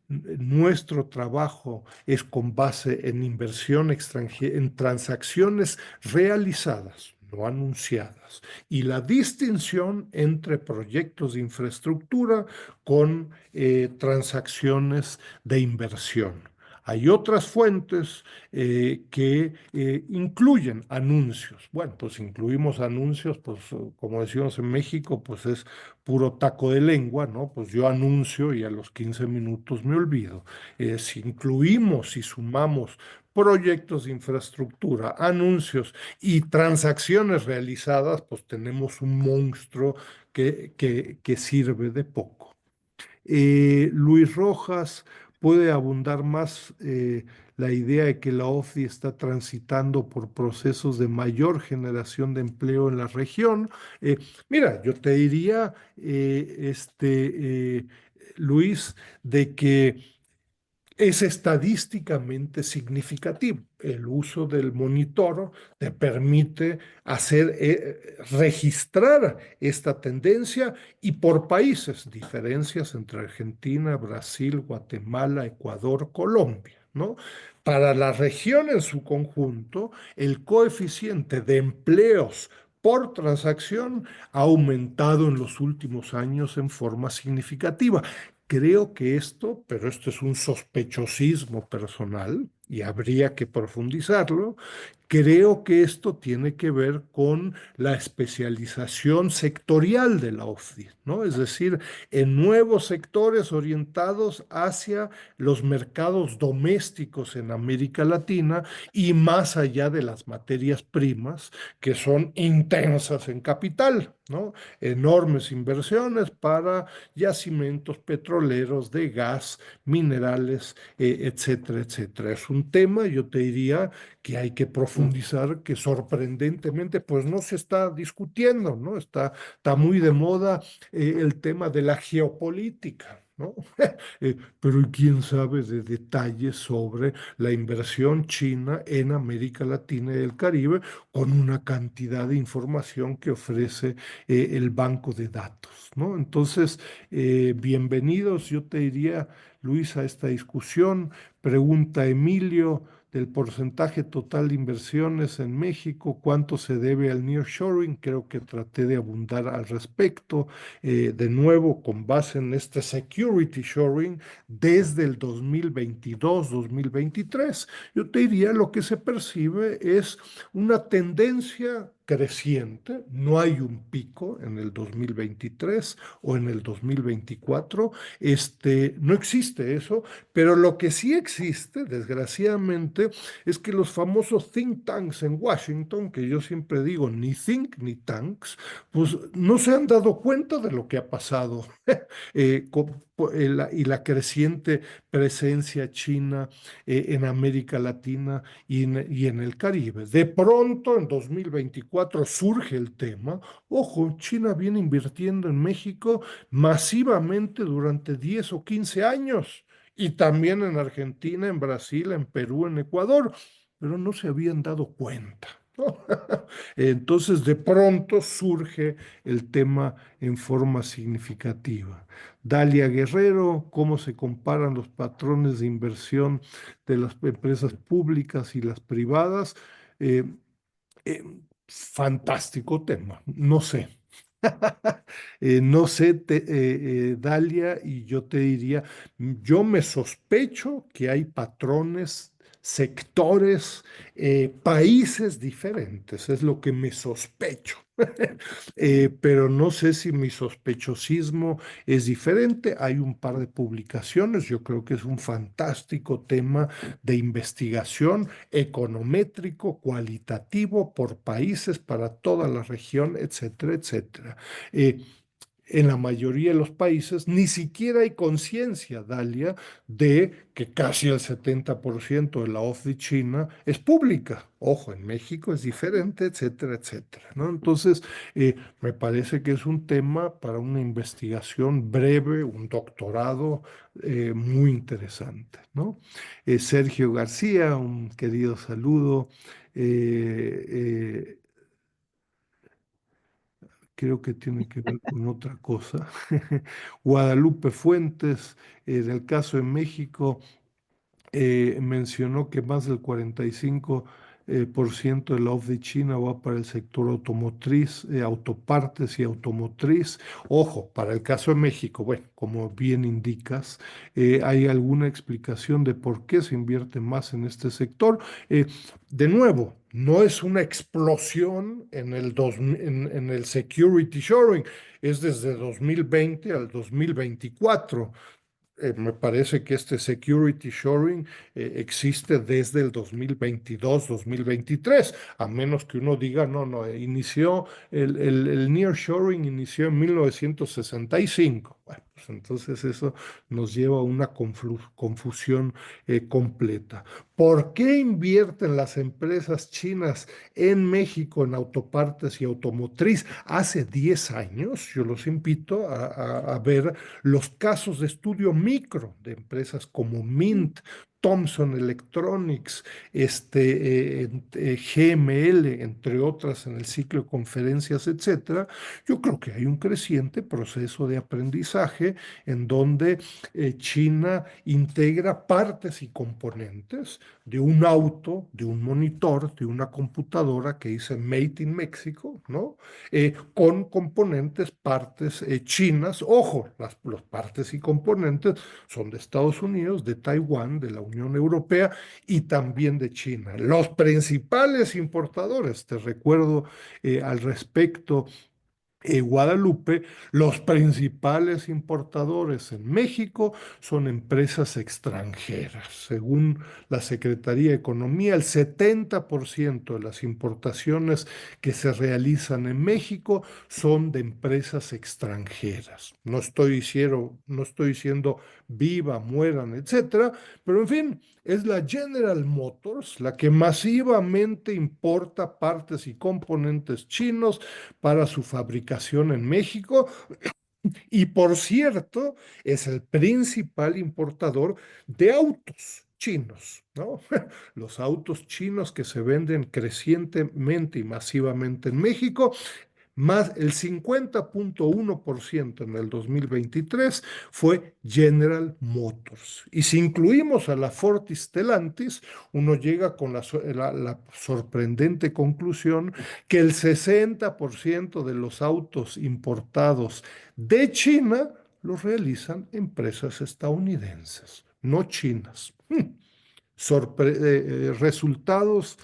nuestro trabajo es con base en inversión extranjera, en transacciones realizadas, no anunciadas, y la distinción entre proyectos de infraestructura con transacciones de inversión. Hay otras fuentes que incluyen anuncios. Bueno, pues incluimos anuncios, pues como decimos en México, pues es puro taco de lengua, ¿no? Pues yo anuncio y a los 15 minutos me olvido. Si incluimos y sumamos proyectos de infraestructura, anuncios y transacciones realizadas, pues tenemos un monstruo que sirve de poco. Luis Rojas puede abundar más la idea de que la OFDI está transitando por procesos de mayor generación de empleo en la región. Eh, Mira, yo te diría, Luis, de que es estadísticamente significativo. El uso del monitor te permite registrar esta tendencia y por países, diferencias entre Argentina, Brasil, Guatemala, Ecuador, Colombia, ¿no? Para la región en su conjunto, el coeficiente de empleos por transacción ha aumentado en los últimos años en forma significativa. Creo que esto, pero esto es un sospechosismo personal y habría que profundizarlo, creo que esto tiene que ver con la especialización sectorial de la OFDI, ¿no? Es decir, en nuevos sectores orientados hacia los mercados domésticos en América Latina y más allá de las materias primas que son intensas en capital, ¿no? Enormes inversiones para yacimientos petroleros, de gas, minerales, etcétera, etcétera. Es un tema, yo te diría, que hay que profundizar, que sorprendentemente, pues no se está discutiendo, ¿no? Está muy de moda el tema de la geopolítica, ¿no? Pero quién sabe de detalles sobre la inversión china en América Latina y el Caribe con una cantidad de información que ofrece el banco de datos, ¿no? Entonces, bienvenidos, yo te diría, Luis, a esta discusión. Pregunta Emilio del porcentaje total de inversiones en México, cuánto se debe al nearshoring. Creo que traté de abundar al respecto, de nuevo con base en este security shoring desde el 2022-2023. Yo te diría lo que se percibe es una tendencia creciente, no hay un pico en el 2023 o en el 2024, no existe eso, pero lo que sí existe, desgraciadamente, es que los famosos think tanks en Washington, que yo siempre digo ni think ni tanks, pues no se han dado cuenta de lo que ha pasado y la creciente presencia china en América Latina y en el Caribe. De pronto, en 2024 surge el tema. Ojo, China viene invirtiendo en México masivamente durante 10 o 15 años y también en Argentina, en Brasil, en Perú, en Ecuador, pero no se habían dado cuenta, ¿no? Entonces, de pronto surge el tema en forma significativa. Dalia Guerrero, ¿cómo se comparan los patrones de inversión de las empresas públicas y las privadas? Eh, eh, Fantástico tema, no sé. No sé, Dalia, y yo te diría, yo me sospecho que hay patrones, sectores, países diferentes, es lo que me sospecho. Pero no sé si mi sospechosismo es diferente. Hay un par de publicaciones, yo creo que es un fantástico tema de investigación econométrico, cualitativo, por países, para toda la región, etcétera, etcétera. Eh, en la mayoría de los países ni siquiera hay conciencia, Dalia, de que casi el 70% de la OFDI china es pública. Ojo, en México es diferente, etcétera, etcétera, ¿no? Entonces, me parece que es un tema para una investigación breve, un doctorado muy interesante, ¿no? Sergio García, un querido saludo. Eh, eh, Creo que tiene que ver con otra cosa. Guadalupe Fuentes, en el caso de México, mencionó que más del 45 por ciento de la OFDI China va para el sector automotriz, autopartes y automotriz. Ojo, para el caso de México, bueno, como bien indicas, ¿hay alguna explicación de por qué se invierte más en este sector? Eh, de nuevo, no es una explosión en el security shoring, es desde 2020 al 2024. Me parece que este security shoring existe desde el 2022-2023, a menos que uno diga, no, no, inició el nearshoring inició en 1965. Bueno, pues entonces eso nos lleva a una confusión completa. ¿Por qué invierten las empresas chinas en México en autopartes y automotriz? Hace 10 años, yo los invito a ver los casos de estudio micro de empresas como Mint, Thomson Electronics, GML, entre otras en el ciclo de conferencias, etcétera. Yo creo que hay un creciente proceso de aprendizaje en donde China integra partes y componentes de un auto, de un monitor, de una computadora que dice Made in Mexico, ¿no? Con componentes, partes chinas. Ojo, los partes y componentes son de Estados Unidos, de Taiwán, de la Unión Europea y también de China. Los principales importadores, te recuerdo al respecto, Guadalupe, los principales importadores en México son empresas extranjeras. Según la Secretaría de Economía, el 70% de las importaciones que se realizan en México son de empresas extranjeras. No estoy diciendo viva, mueran, etcétera, pero en fin, es la General Motors la que masivamente importa partes y componentes chinos para su fabricación en México y por cierto es el principal importador de autos chinos, ¿no? Los autos chinos que se venden crecientemente y masivamente en México más el 50,1% en el 2023 fue General Motors. Y si incluimos a la Ford y Stellantis, uno llega con la sorprendente conclusión que el 60% de los autos importados de China los realizan empresas estadounidenses, no chinas. Resultados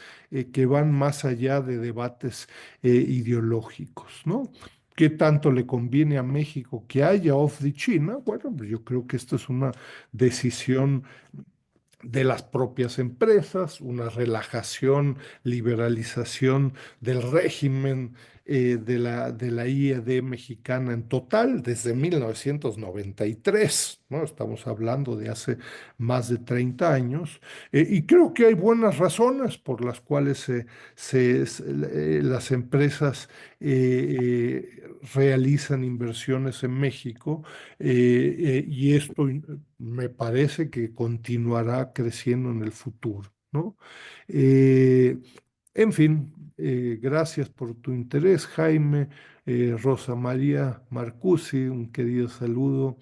que van más allá de debates ideológicos, ¿no? ¿Qué tanto le conviene a México que haya off the China? Bueno, pues yo creo que esta es una decisión de las propias empresas, una relajación, liberalización del régimen de la IED mexicana en total desde 1993, ¿no? Estamos hablando de hace más de 30 años, y creo que hay buenas razones por las cuales las empresas realizan inversiones en México, y esto me parece que continuará creciendo en el futuro, ¿no? Eh, en fin, gracias por tu interés, Jaime. Rosa María Marcusi, un querido saludo.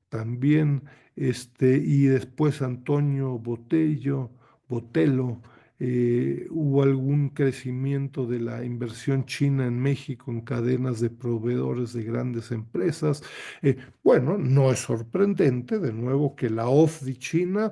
También, y después Antonio Botello. ¿Hubo algún crecimiento de la inversión china en México en cadenas de proveedores de grandes empresas? Bueno, no es sorprendente, de nuevo, que la OFDI China,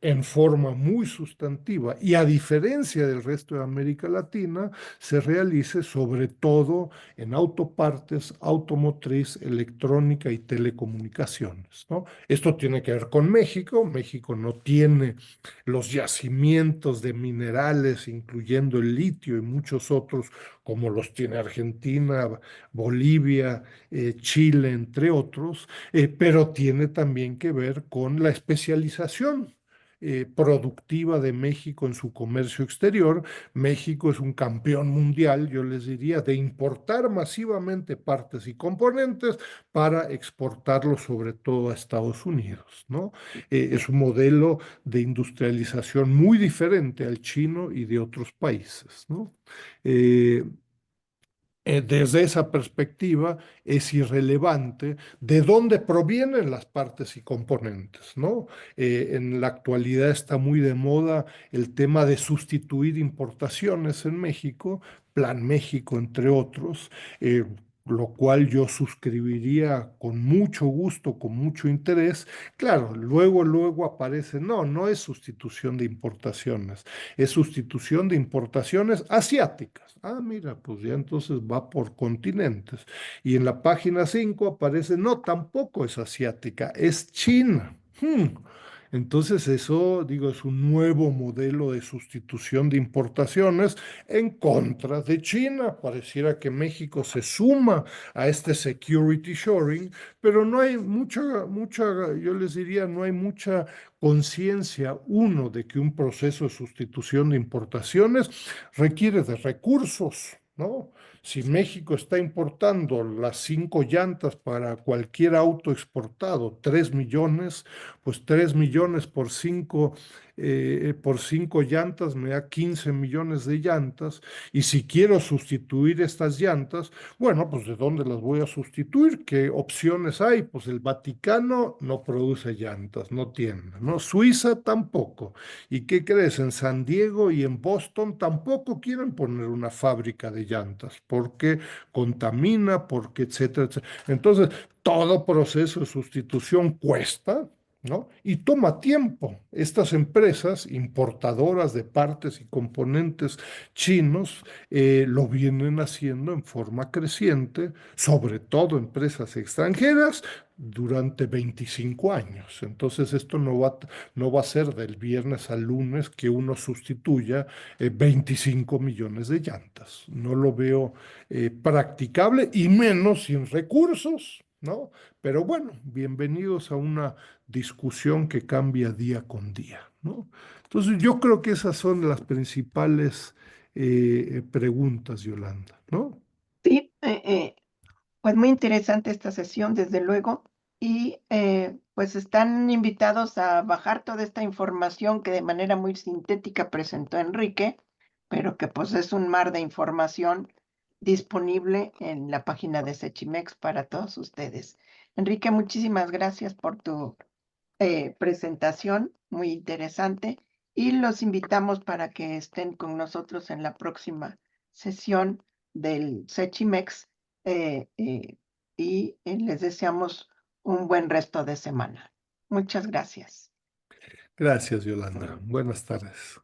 en forma muy sustantiva y a diferencia del resto de América Latina, se realice sobre todo en autopartes, automotriz, electrónica y telecomunicaciones, ¿no? Esto tiene que ver con México. México no tiene los yacimientos de minerales, incluyendo el litio y muchos otros, como los tiene Argentina, Bolivia, Chile, entre otros, pero tiene también que ver con la especialización productiva de México en su comercio exterior. México es un campeón mundial, yo les diría, de importar masivamente partes y componentes para exportarlos sobre todo a Estados Unidos, ¿no? Es un modelo de industrialización muy diferente al chino y de otros países, ¿no? Eh, Desde esa perspectiva es irrelevante de dónde provienen las partes y componentes, ¿no? En la actualidad está muy de moda el tema de sustituir importaciones en México, Plan México, entre otros, lo cual yo suscribiría con mucho gusto, con mucho interés. Claro, luego aparece, no, no es sustitución de importaciones, es sustitución de importaciones asiáticas. Ah, mira, pues ya entonces va por continentes. Y en la página 5 aparece, no, tampoco es asiática, es China. Entonces eso, digo, es un nuevo modelo de sustitución de importaciones en contra de China. Pareciera que México se suma a este security shoring, pero no hay yo les diría, no hay mucha conciencia, uno, de que un proceso de sustitución de importaciones requiere de recursos, ¿no? Si México está importando las 5 llantas para cualquier auto exportado, 3 millones, pues 3 millones por 5 llantas me da 15 millones de llantas. Y si quiero sustituir estas llantas, bueno, pues ¿de dónde las voy a sustituir? ¿Qué opciones hay? Pues el Vaticano no produce llantas, no tiene, ¿no? Suiza tampoco. ¿Y qué crees? En San Diego y en Boston tampoco quieren poner una fábrica de llantas porque contamina, porque etcétera, etcétera. Entonces, todo proceso de sustitución cuesta, ¿no? Y toma tiempo. Estas empresas importadoras de partes y componentes chinos lo vienen haciendo en forma creciente, sobre todo empresas extranjeras, durante 25 años. Entonces, esto no va a ser del viernes al lunes que uno sustituya 25 millones de llantas. No lo veo practicable y menos sin recursos, ¿no? Pero bueno, bienvenidos a una discusión que cambia día con día, ¿no? Entonces, yo creo que esas son las principales preguntas, Yolanda, ¿no? Sí, pues muy interesante esta sesión, desde luego, y pues están invitados a bajar toda esta información que de manera muy sintética presentó Enrique, pero que pues es un mar de información disponible en la página de Sechimex para todos ustedes. Enrique, muchísimas gracias por tu presentación, muy interesante, y los invitamos para que estén con nosotros en la próxima sesión del Sechimex y les deseamos un buen resto de semana. Muchas gracias. Gracias, Yolanda. Buenas tardes.